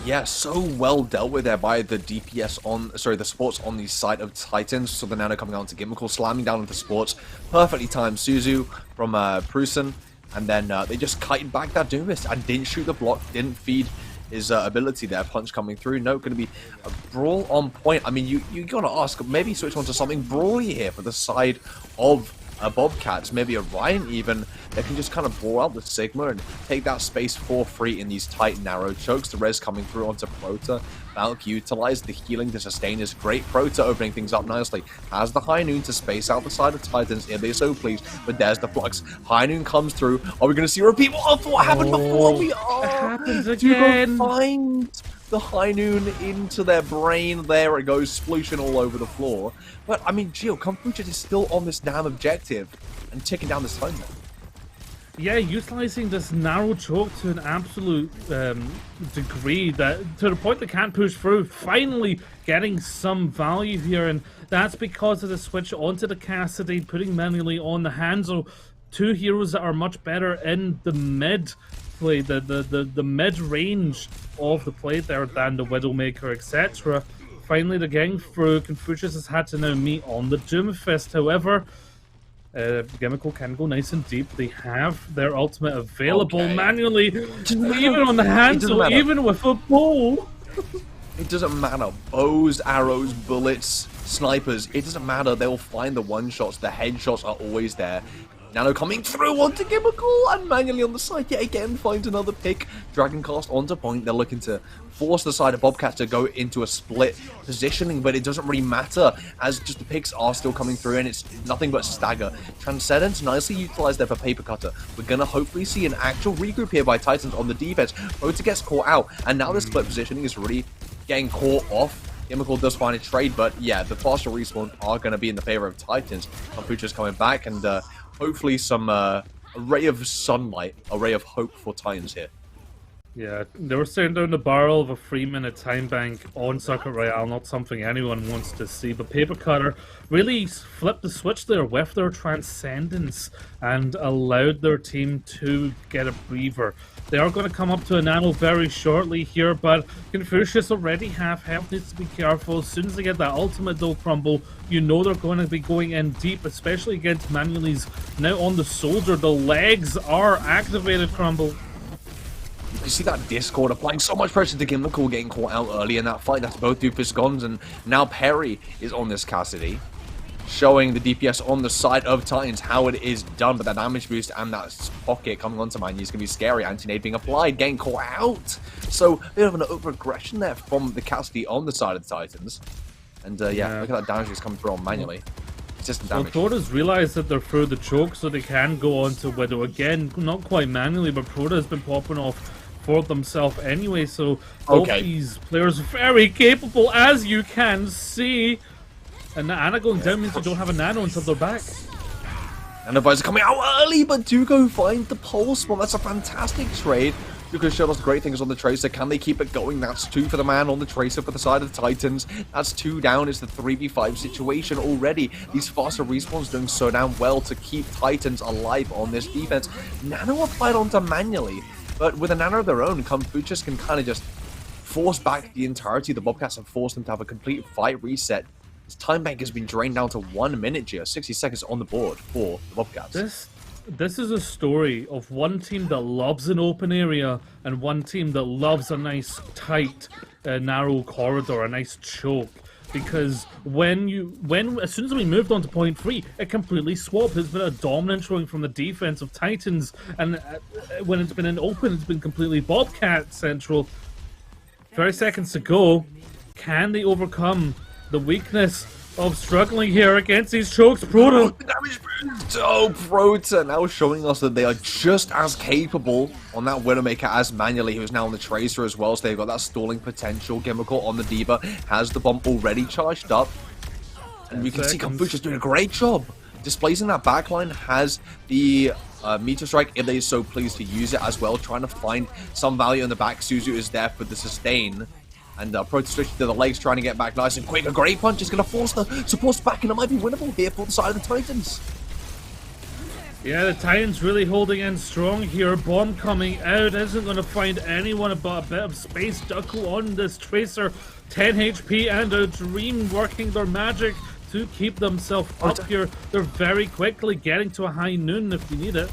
Yeah, so well dealt with there by the DPS on, sorry, the supports on the side of Titans. So the Nano coming on to Gimmickle, slamming down into supports. Perfectly timed Suzu from Prusen. And then they just kited back that Doomfist and didn't shoot the block, didn't feed his ability there. Punch coming through. No, going to be a brawl on point. I mean, you got to ask, maybe switch on to something brawly here for the side of Bobcats. Maybe a Ryan even. they can just kind of bore out the Sigma and take that space for free in these tight, narrow chokes. The res coming through onto Prota. Valk utilized the healing to sustain is great. Prota opening things up nicely. Has the High Noon to space out the side of Titans if they so please, but there's the flux. High Noon comes through. Are we going to see a repeat of what happened before? We are.
It happens again.
Find the High Noon into their brain. There it goes, splooshing all over the floor. But, I mean, Gio, Confucius is still on this damn objective and ticking down this time.
Yeah, utilizing this narrow choke to an absolute degree, that to the point they can't push through. Finally getting some value here, and that's because of the switch onto the Cassidy, putting manually on the Hanzo. Two heroes that are much better in the mid play, the mid range of the play there than the Widowmaker, etc. Finally, they're getting through. Confucius has had to now meet on the Doomfist, however. Gimmickle can go nice and deep. They have their ultimate available manually, even on the Hansel, even with a bow.
It doesn't matter. Bows, arrows, bullets, snipers, it doesn't matter. They'll find the one-shots. The headshots are always there. Nano coming through onto Gimmickle and manually on the side yet again finds another pick. Dragoncast onto point. They're looking to force the side of Bobcat to go into a split positioning, but it doesn't really matter as just the picks are still coming through and it's nothing but stagger. Transcendence nicely utilized there for Paper Cutter. We're gonna hopefully see an actual regroup here by Titans on the defense. Rota gets caught out, and now the split positioning is really getting caught off. Gimmickle does find a trade, but yeah, the faster respawns are going to be in the favor of Titans. Confucius coming back, and hopefully some a ray of sunlight, a ray of hope for Titans here.
Yeah, they were staring down the barrel of a 3-minute time bank on Circuit Royale, not something anyone wants to see. But Paper Cutter really flipped the switch there with their Transcendence and allowed their team to get a breather. They are going to come up to a nano very shortly here, but Confucius already half health, needs to be careful. As soon as they get that ultimate though crumble, you know they're going to be going in deep, especially against Manuel's now on the soldier. The legs are activated, crumble.
You can see that Discord applying so much pressure to Gimmickle, getting caught out early in that fight. That's both Doofus guns, and now Perry is on this Cassidy, showing the DPS on the side of Titans how it is done. But that damage boost and that pocket coming onto Manu is going to be scary. Anti-nade being applied, getting caught out. So a bit of an over-aggression there from the Cassidy on the side of the Titans. And yeah, look at that damage that's coming through on manually. Consistent damage.
Well, Protoss realized that they're through the choke, so they can go on to Widow again. Not quite manually, but Protoss has been popping off for themselves anyway, so both these players are very capable, as you can see. And the Ana going down means they don't have a nano until they're back.
And the Visor coming out early, but do go find the pulse. Well, that's a fantastic trade. Duco showed us great things on the Tracer. Can they keep it going? That's 2 for the man on the Tracer for the side of the Titans. That's 2 down. It's the 3v5 situation already. These faster respawns doing so damn well to keep Titans alive on this defense. Nano applied onto manually, but with a nano of their own, Confucius can kind of just force back the entirety of the Bobcats and force them to have a complete fight reset. His time bank has been drained down to 1 minute here, 60 seconds on the board for the Bobcats.
This is a story of one team that loves an open area and one team that loves a nice tight narrow corridor, a nice choke. Because as soon as we moved on to point 3, it completely swapped. It's been a dominant showing from the defense of Titans, and when it's been in open, it's been completely Bobcat central. 30 seconds to go. Can they overcome the weakness of struggling here against these chokes? Proto!
Oh, Prota now showing us that they are just as capable on that Widowmaker as manually, who's now on the Tracer as well, so they've got that stalling potential. Gimmickle on the Diva has the bomb already charged up. And we can see Confucius doing a great job. Displacing that backline, has the Meteor Strike if they are so pleased to use it as well, trying to find some value in the back. Suzu is there for the sustain. And Prota switching to the legs, trying to get back nice and quick. A great punch is going to force the supports back, and it might be winnable here for the side of the Titans.
Yeah, the Titans really holding in strong here. Bomb coming out, isn't going to find anyone but a bit of space. Duckle on this Tracer, 10 HP, and a Dream working their magic to keep themselves up here. They're very quickly getting to a high noon if they need it.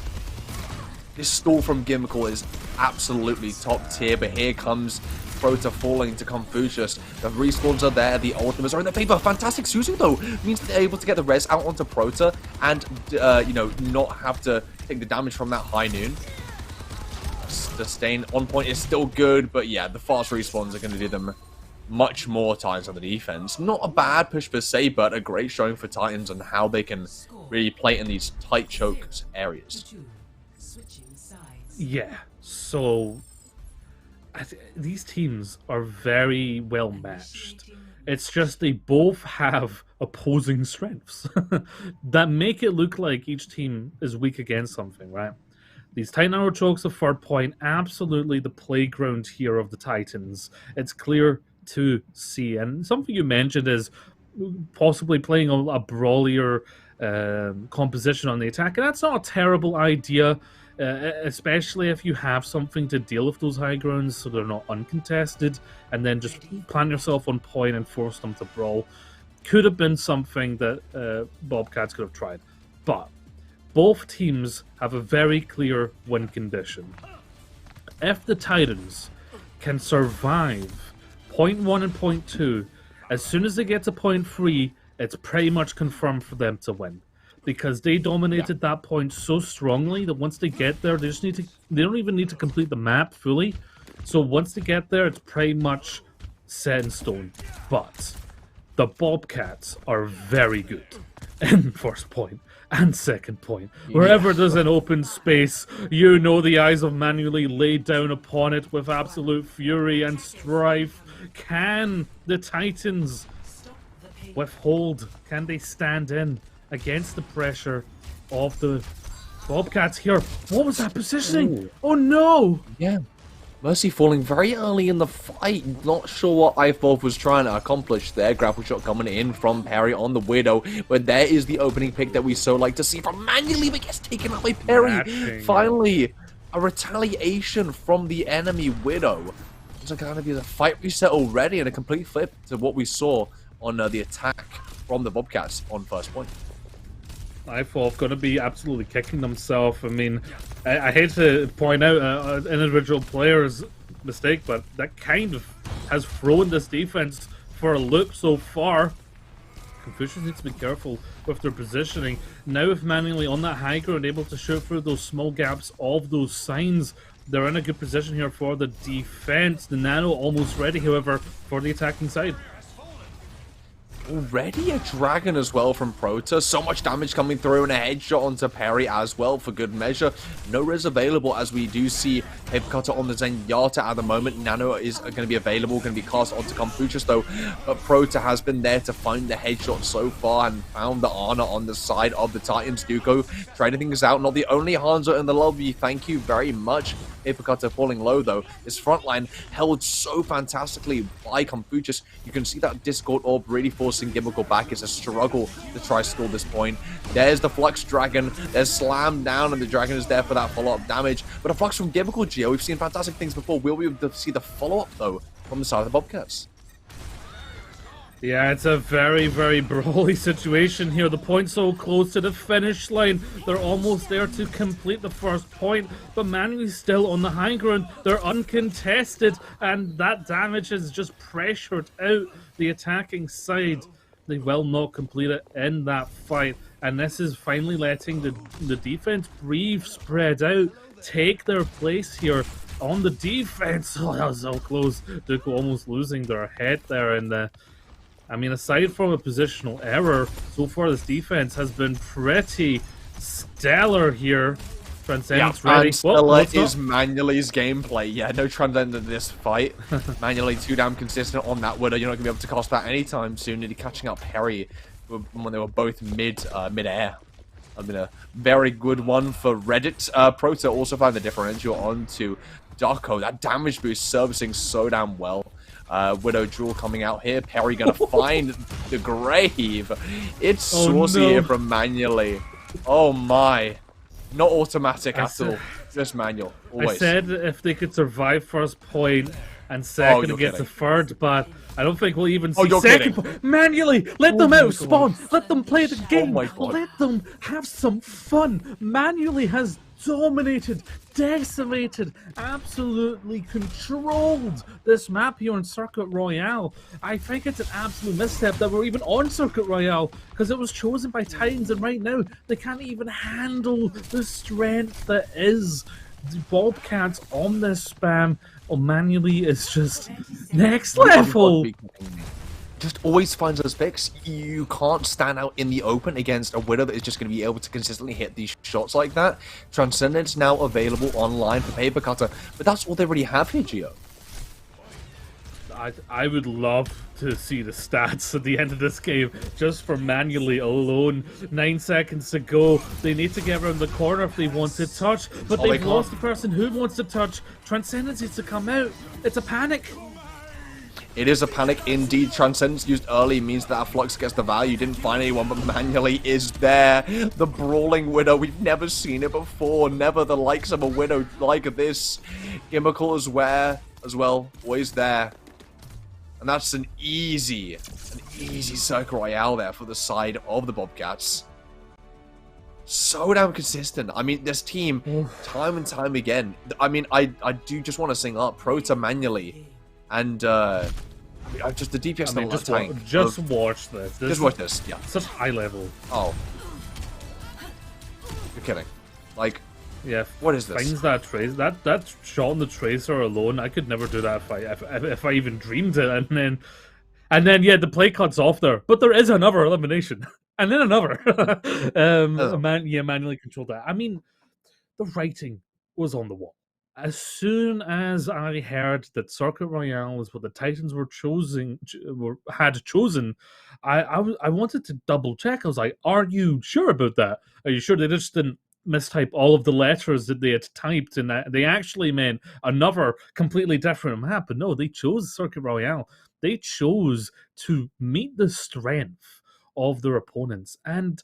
This stall from Gimmickle is absolutely top tier, but here comes Prota falling to Confucius. The respawns are there, the ultimates are in their favor. Fantastic Suzu though means that they're able to get the res out onto Prota and you know, not have to take the damage from that high noon. Sustain on point is still good, but yeah, the fast respawns are going to do them much more times on the defense. Not a bad push per se, but a great showing for Titans on how they can really play in these tight choked areas.
Yeah, so these teams are very well matched. It's just they both have opposing strengths that make it look like each team is weak against something, right? These tight narrow chokes of third point, absolutely the playground here of the Titans. It's clear to see. And something you mentioned is possibly playing a brawlier composition on the attack. And that's not a terrible idea, especially if you have something to deal with those high grounds so they're not uncontested, and then just plant yourself on point and force them to brawl. Could have been something that Bobcats could have tried. But both teams have a very clear win condition. If the Titans can survive point 1 and point 2, as soon as they get to point 3, it's pretty much confirmed for them to win. Because they dominated that point so strongly that once they get there, they don't even need to complete the map fully. So once they get there, it's pretty much set in stone. But the Bobcats are very good in first point and second point. Wherever there's an open space, you know the eyes of Manually lay down upon it with absolute fury and strife. Can the Titans withhold? Can they stand in against the pressure of the Bobcats here? What was that positioning?
Ooh.
Oh no!
Yeah. Mercy falling very early in the fight. Not sure what iForth was trying to accomplish there. Grapple shot coming in from Perry on the Widow. But there is the opening pick that we so like to see from Manually, but gets taken out by Perry. Finally, a retaliation from the enemy Widow. It's going to be the fight reset already, and a complete flip to what we saw on the attack from the Bobcats on first point.
iForth going to be absolutely kicking themselves. I mean, I hate to point out an individual player's mistake, but that kind of has thrown this defense for a loop so far. Confucius needs to be careful with their positioning. Now if Manually on that high ground, able to shoot through those small gaps of those signs, they're in a good position here for the defense. The Nano almost ready, however, for the attacking side.
Already a dragon as well from Prota. So much damage coming through and a headshot onto Perry as well for good measure. No res available as we do see Paper Cutter on the Zenyatta at the moment. Nano is going to be available, going to be cast onto Confucius though. But Prota has been there to find the headshot so far and found the Ana on the side of the Titans. Duco trying things out. Not the only Hanzo in the lobby. Thank you very much. Paper Cutter falling low though. His front line held so fantastically by Confucius. You can see that Discord orb really forcing Gimmickle back. It's a struggle to try to score this point. There's the Flux Dragon. There's slammed down and the Dragon is there for that follow-up damage. But a Flux from Gimmickle, Geo. We've seen fantastic things before. Will we be able to see the follow-up though from the side of the Bobcats?
Yeah, it's a very, very brawly situation here. The point's so close to the finish line. They're almost there to complete the first point, but Manually's still on the high ground. They're uncontested, and that damage has just pressured out the attacking side. They will not complete it in that fight, and this is finally letting the defense breathe, spread out, take their place here on the defense. Oh, that was so close. Duco almost losing their head there in the... I mean, aside from a positional error, so far this defense has been pretty stellar here. Transcendence ready.
And stellar is Manually's gameplay. Yeah, no Transcendence in this fight. Manually too damn consistent on that Widow. You're not going to be able to cast that anytime soon. Nearly catching up Perry when they were both mid-air. I mean, a very good one for Reddit. Prota also found the differential onto Darko. That damage boost servicing so damn well. Widow Jewel coming out here. Perry gonna find the grave. It's saucy here from Manually. Oh my. Not automatic at all. Just manual. Always.
I said if they could survive first point and second get to third, but I don't think we'll even see second point. Manually, let them out spawn. Let them play the game. Let them have some fun. Manually has dominated, decimated, absolutely controlled this map here on Circuit Royale. I think it's an absolute misstep that we're even on Circuit Royale, because it was chosen by Titans, and right now they can't even handle the strength that is the Bobcats on this spam. Or manually is just next level.
Just always finds those picks. You can't stand out in the open against a Widow that is just going to be able to consistently hit these shots like that. Transcendence now available online for Paper Cutter, but that's all they already have here, Gio.
I would love to see the stats at the end of this game, just for manually alone. 9 seconds to go. They need to get around the corner if they want to touch, but they've lost the person who wants to touch. Transcendence needs to come out. It's a panic.
It is a panic indeed. Transcendence used early means that Flux gets the value. Didn't find anyone, but manually is there. The Brawling Widow. We've never seen it before. Never the likes of a Widow like this. Gimmickle as well. Always there. And that's an easy Circle Royale there for the side of the Bobcats. So damn consistent. I mean, this team, time and time again. I mean, I do just want to sing up Prota manually. And, just the DPS
I mean, just watch this.
Just watch this, yeah.
Such high level.
Oh. You're kidding. Like,
yeah,
what is this?
Finds that trace. That shot on the tracer alone, I could never do that if I even dreamed it. And then yeah, the play cuts off there, but there is another elimination, and then another. Manually controlled that. I mean, the writing was on the wall. As soon as I heard that Circuit Royale is what the Titans had chosen, I wanted to double check. I was like, "Are you sure about that? Are you sure they just didn't mistype all of the letters that they had typed, and that they actually meant another completely different map?" But no, they chose Circuit Royale. They chose to meet the strength of their opponents. And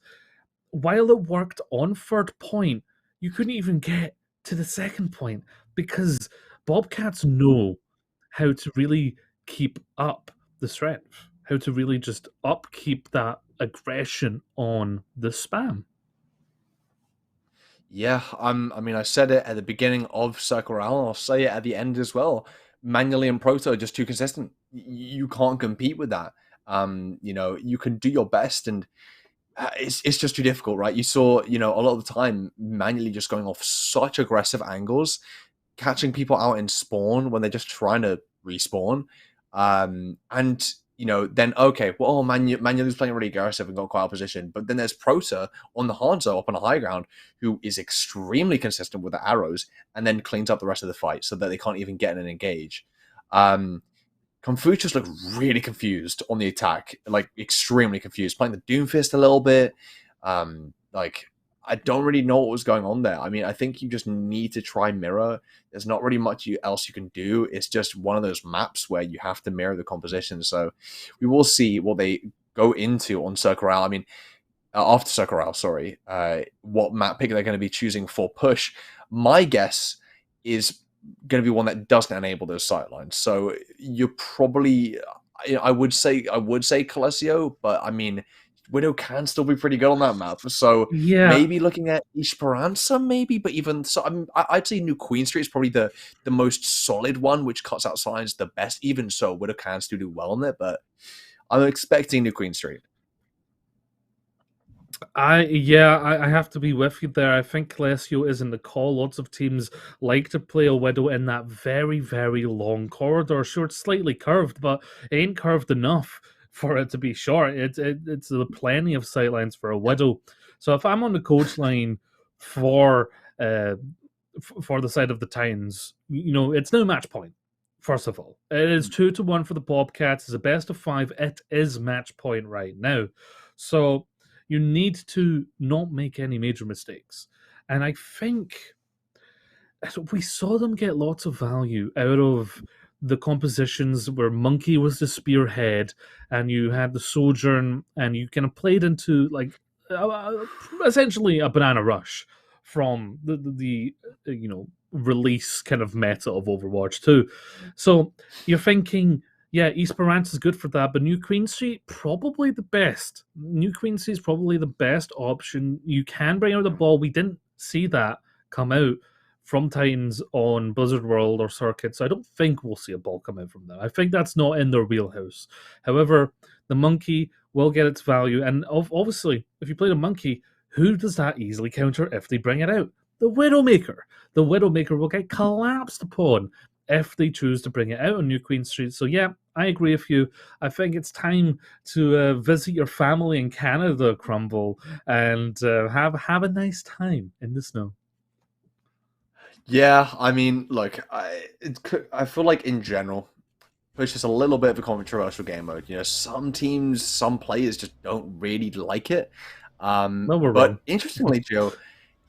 while it worked on third point, you couldn't even get to the second point, because Bobcats know how to really keep up the strength, how to really just upkeep that aggression on the spam.
Yeah, I mean, I said it at the beginning of Circle Royale, and I'll say it at the end as well. Manually and Proto are just too consistent. You can't compete with that. You know, you can do your best, and it's just too difficult, right? You saw, you know, a lot of the time, manually just going off such aggressive angles, catching people out in spawn when they're just trying to respawn. And, you know, then, okay, well, manually's playing really aggressive and got quite out of position. But then there's Prota on the Hanzo up on the high ground, who is extremely consistent with the arrows and then cleans up the rest of the fight so that they can't even get in and engage. Confucius looked really confused on the attack, like extremely confused, playing the Doomfist a little bit. Like, I don't really know what was going on there. I mean, I think you just need to try mirror. There's not really much else you can do. It's just one of those maps where you have to mirror the composition. So we will see what they go into on Circle Royale. I mean, after Circle Royale, sorry, what map pick they're going to be choosing for push. My guess is going to be one that doesn't enable those sightlines. So you're probably, I would say Coalescio, but I mean, Widow can still be pretty good on that map. So
yeah,
maybe looking at Esperanza, maybe, but even so, I'd say New Queen Street is probably the most solid one, which cuts out signs the best. Even so, Widow can still do well on it, but I'm expecting New Queen Street.
I have to be with you there. I think Coalescio is in the call. Lots of teams like to play a Widow in that very, very long corridor. Sure, it's slightly curved, but it ain't curved enough for it to be short. It's plenty of sightlines for a Widow. So if I'm on the coach line for the side of the Titans, you know, it's no match point. First of all, it is 2-1 for the Bobcats. It's a best of 5. It is match point right now. So you need to not make any major mistakes. And I think we saw them get lots of value out of the compositions where Monkey was the spearhead and you had the Sojourn, and you kind of played into like essentially a banana rush from the you know, release kind of meta of Overwatch 2. So you're thinking, yeah, Esperanza is good for that, but New Queen Street, probably the best. New Queen Street is probably the best option. You can bring out the ball. We didn't see that come out from Titans on Blizzard World or Circuit, so I don't think we'll see a ball come out from them. I think that's not in their wheelhouse. However, the Monkey will get its value, and obviously, if you play the Monkey, who does that easily counter if they bring it out? The Widowmaker. The Widowmaker will get collapsed upon if they choose to bring it out on New Queen Street. So yeah, I agree with you. I think it's time to visit your family in Canada, Crumble, and have a nice time in the snow.
Yeah, I mean, look, I feel like in general, Push is a little bit of a controversial game mode. You know, some teams, some players just don't really like it.
No, we're
But
wrong.
interestingly, Joe,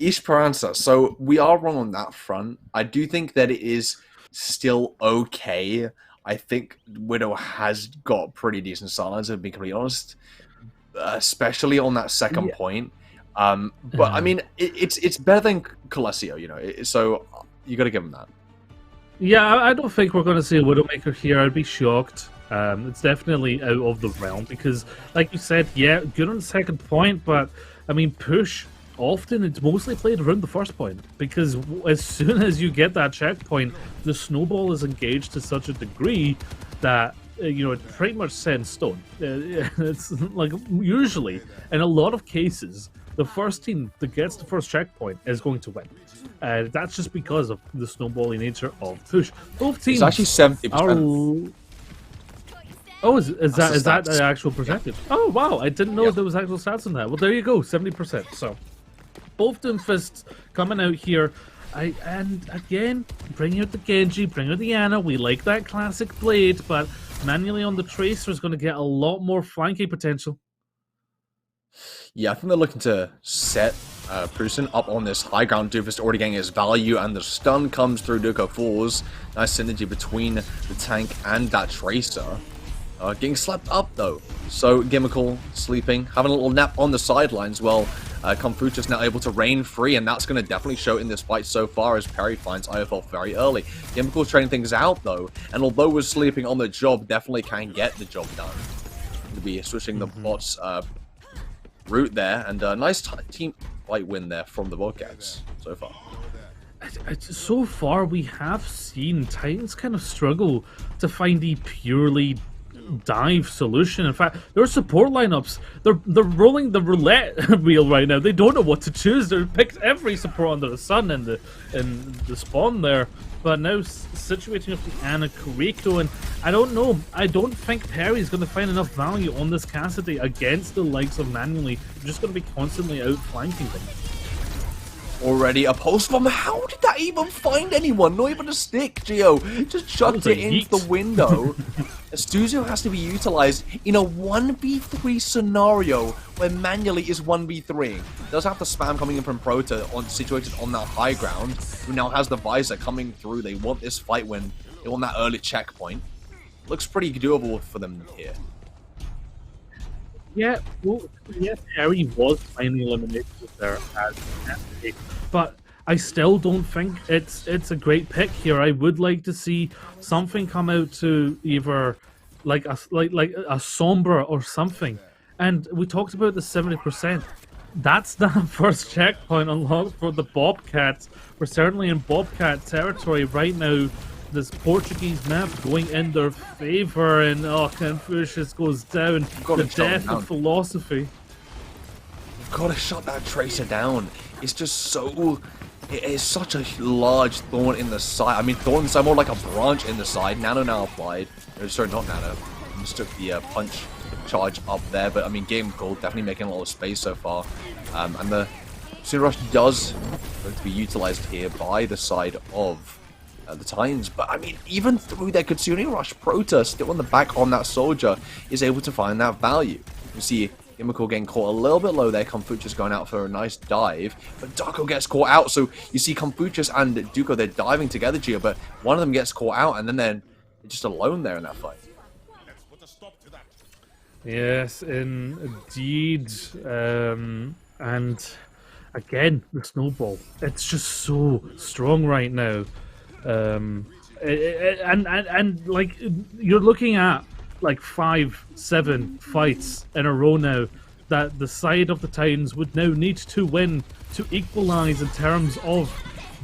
Esperanza. So we are wrong on that front. I do think that it is still okay. I think Widow has got pretty decent size, to be completely honest, especially on that second
Yeah.
point. But I mean, it's better than Coalescio, you know. So you got to give him that.
Yeah, I don't think we're going to see a Widowmaker here. I'd be shocked. It's definitely out of the realm because, like you said, yeah, good on the second point, but I mean, Push often it's mostly played around the first point because as soon as you get that checkpoint, the snowball is engaged to such a degree that you know, it pretty much set in stone. It's like usually in a lot of cases, the first team that gets the first checkpoint is going to win. That's just because of the snowballing nature of Push. Both teams
It's actually 70%.
are. Oh, is that the actual percentage? Yeah. Oh wow, I didn't know there was actual stats on that. Well, there you go, 70%. So both Doomfists coming out here. And again, bring out the Genji, bring out the Ana. We like that classic blade, but manually on the Tracer is going to get a lot more flanking potential.
Yeah, I think they're looking to set Prusen up on this high ground. Doofus already getting his value, and the stun comes through Duco Falls. Nice synergy between the tank and that Tracer. Getting slapped up though. So Gimmickle sleeping, having a little nap on the sidelines. Well, Confucius now able to reign free, and that's going to definitely show in this fight so far as Perry finds IFL very early. Gimmickle's trading things out though, and although we're sleeping on the job, definitely can get the job done. To be switching the bots route there, and a nice team fight win there from the Bobcats so far.
So far, we have seen Titans kind of struggle to find a purely dive solution. In fact, their support lineups, they're rolling the roulette wheel right now. They don't know what to choose. They picked every support under the sun in the spawn there. But now situating with the Ana Kuriko, and I don't know. I don't think Perry's going to find enough value on this Cassidy against the likes of Manually. They're just going to be constantly outflanking them.
Already a post bomb. How did that even find anyone? Not even a stick, Gio. Just chucked it into the window. Studio has to be utilized in a 1v3 scenario where Manually is 1v3. Does have the spam coming in from Prota situated on that high ground, who now has the visor coming through. They want this fight win. They want that early checkpoint. Looks pretty doable for them here.
Yeah, well, yes, Perry was finally eliminated there as but I still don't think it's a great pick here. I would like to see something come out to either like a Sombra or something. And we talked about the 70%. That's the first checkpoint unlocked for the Bobcats. We're certainly in Bobcat territory right now. This Portuguese map going in their favor, and Confucius goes down. The death of philosophy.
You've got to shut that Tracer down. It's just so... It is such a large thorn in the side. I mean, thorn inside, more like a branch in the side. Nano now applied. Sorry, not Nano. Mistook the punch charge up there. But, I mean, Game Gold definitely making a lot of space so far. And the Sune Rush does going to be utilized here by the side of the Titans. But, I mean, even through their Kitsune Rush, Prota still on the back on that soldier is able to find that value. You see Gimmickle getting caught a little bit low there. Confucius going out for a nice dive, but Duco gets caught out. So you see Confucius and Duco, they're diving together, Gio, but one of them gets caught out, and then they're just alone there in that fight.
Yes, indeed. And again, the snowball. It's just so strong right now. And like you're looking at like 5-7 fights in a row now that the side of the Titans would now need to win to equalize in terms of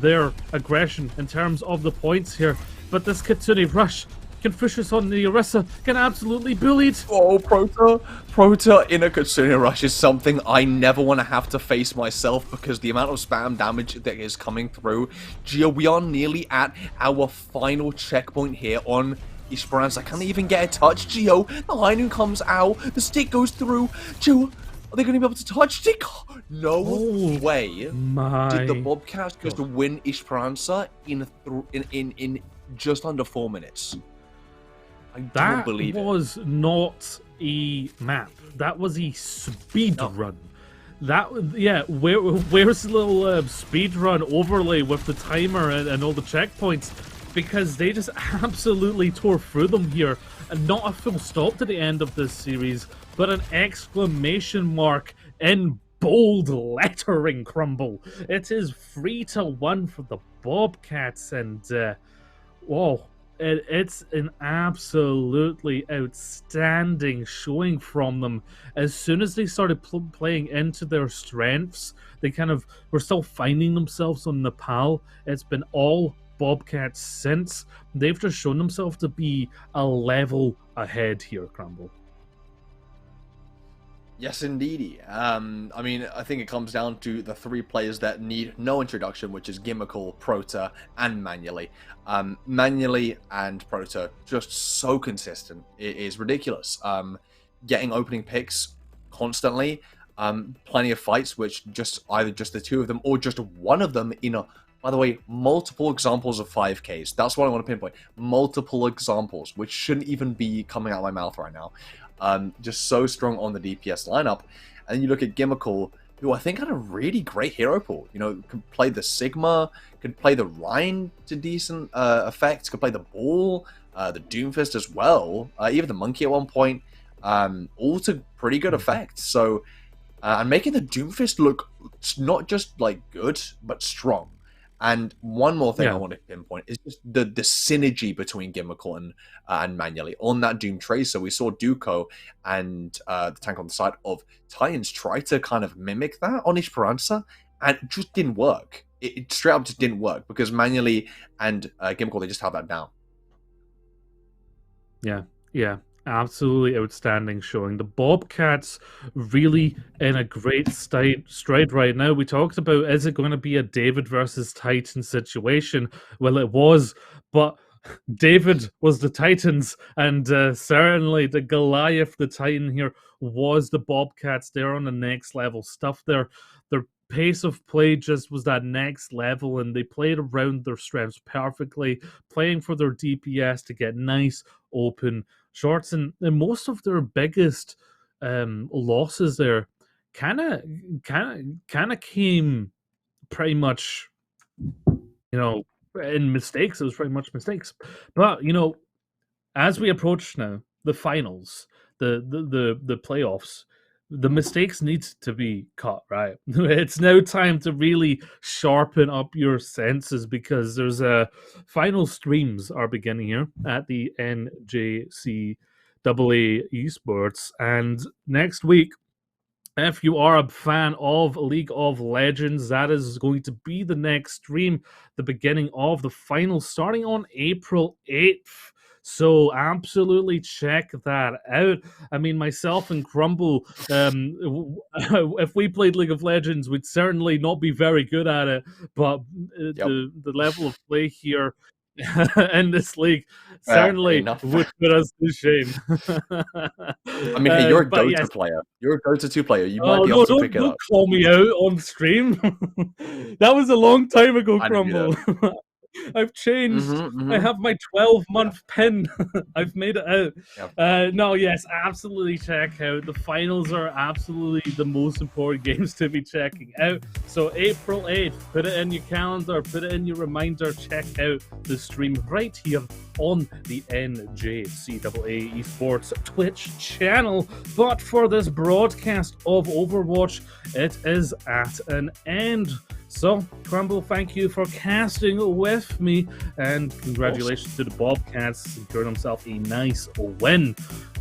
their aggression in terms of the points here. But this Kitsune rush, Confucius on the Orisa, get absolutely bullied.
Oh, Prota in a Kitsune Rush is something I never want to have to face myself because the amount of spam damage that is coming through. Gio, we are nearly at our final checkpoint here on Esperance. I can't even get a touch. Gio, the lightning comes out, the stick goes through. Gio, are they going to be able to touch stick? No way did the Bobcats just win Esperanza in just under 4 minutes. I don't believe it.
That was not a map. That was a speed run. Where's the little speed run overlay with the timer and all the checkpoints? Because they just absolutely tore through them here. And not a full stop to the end of this series, but an exclamation mark in bold lettering, Crumble. It is 3-1 for the Bobcats, and whoa. It's an absolutely outstanding showing from them. As soon as they started playing into their strengths, they kind of were still finding themselves on Nepal. It's been all Bobcats since. They've just shown themselves to be a level ahead here, Crumble.
Yes, indeedy. I mean, I think it comes down to the three players that need no introduction, which is Gimmickle, Prota, and Manually. Manually and Prota, just so consistent. It is ridiculous. Getting opening picks constantly. Plenty of fights, which either just the two of them or just one of them in a... By the way, multiple examples of 5Ks. That's what I want to pinpoint. Multiple examples, which shouldn't even be coming out of my mouth right now. Just so strong on the DPS lineup. And then you look at Gimmickle, who I think had a really great hero pool. You know, could play the Sigma, could play the Rhine to decent effect, could play the Ball, the Doomfist as well, even the Monkey at one point, all to pretty good effect. So, and making the Doomfist look not just like good, but strong. And one more thing I want to pinpoint is just the synergy between Gimmickle and Manually on that Doom Tracer. We saw Duco and the tank on the side of Titans try to kind of mimic that on Esperanza, and it just didn't work. It straight up just didn't work because Manually and Gimmickle, they just held that down.
Yeah. Absolutely outstanding showing. The Bobcats really in a great stride right now. We talked about, is it going to be a David versus Titan situation? Well, it was, but David was the Titans, and certainly the Goliath, the Titan here, was the Bobcats. They're on the next level stuff. Their pace of play just was that next level, and they played around their strengths perfectly, playing for their DPS to get nice open shorts, and most of their biggest losses there kind of came pretty much, in mistakes. It was pretty much mistakes, but as we approach now the finals, the playoffs, the mistakes need to be cut, right? It's now time to really sharpen up your senses because there's final streams are beginning here at the NJCAA Esports, and next week, if you are a fan of League of Legends, that is going to be the next stream, the beginning of the finals, starting on April 8th. So absolutely check that out. I mean, myself and Crumble, if we played League of Legends, we'd certainly not be very good at it. But the level of play here in this league certainly would put us to shame.
I mean, hey, you're a go-to player. You're a go-to player. You might be able to pick it up.
Don't call me out on stream. That was a long time ago, Crumble. I've changed. I have my 12-month pin. I've made it out. No, yes, absolutely check out. The finals are absolutely the most important games to be checking out. So April 8th, put it in your calendar, put it in your reminder, check out the stream right here on the NJCAA Esports Twitch channel. But for this broadcast of Overwatch, it is at an end. So, Crumble, thank you for casting with me, and congratulations to the Bobcats, securing themselves a nice win.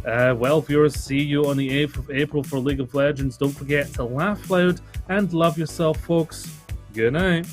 Well, viewers, see you on the 8th of April for League of Legends. Don't forget to laugh loud and love yourself, folks. Good night.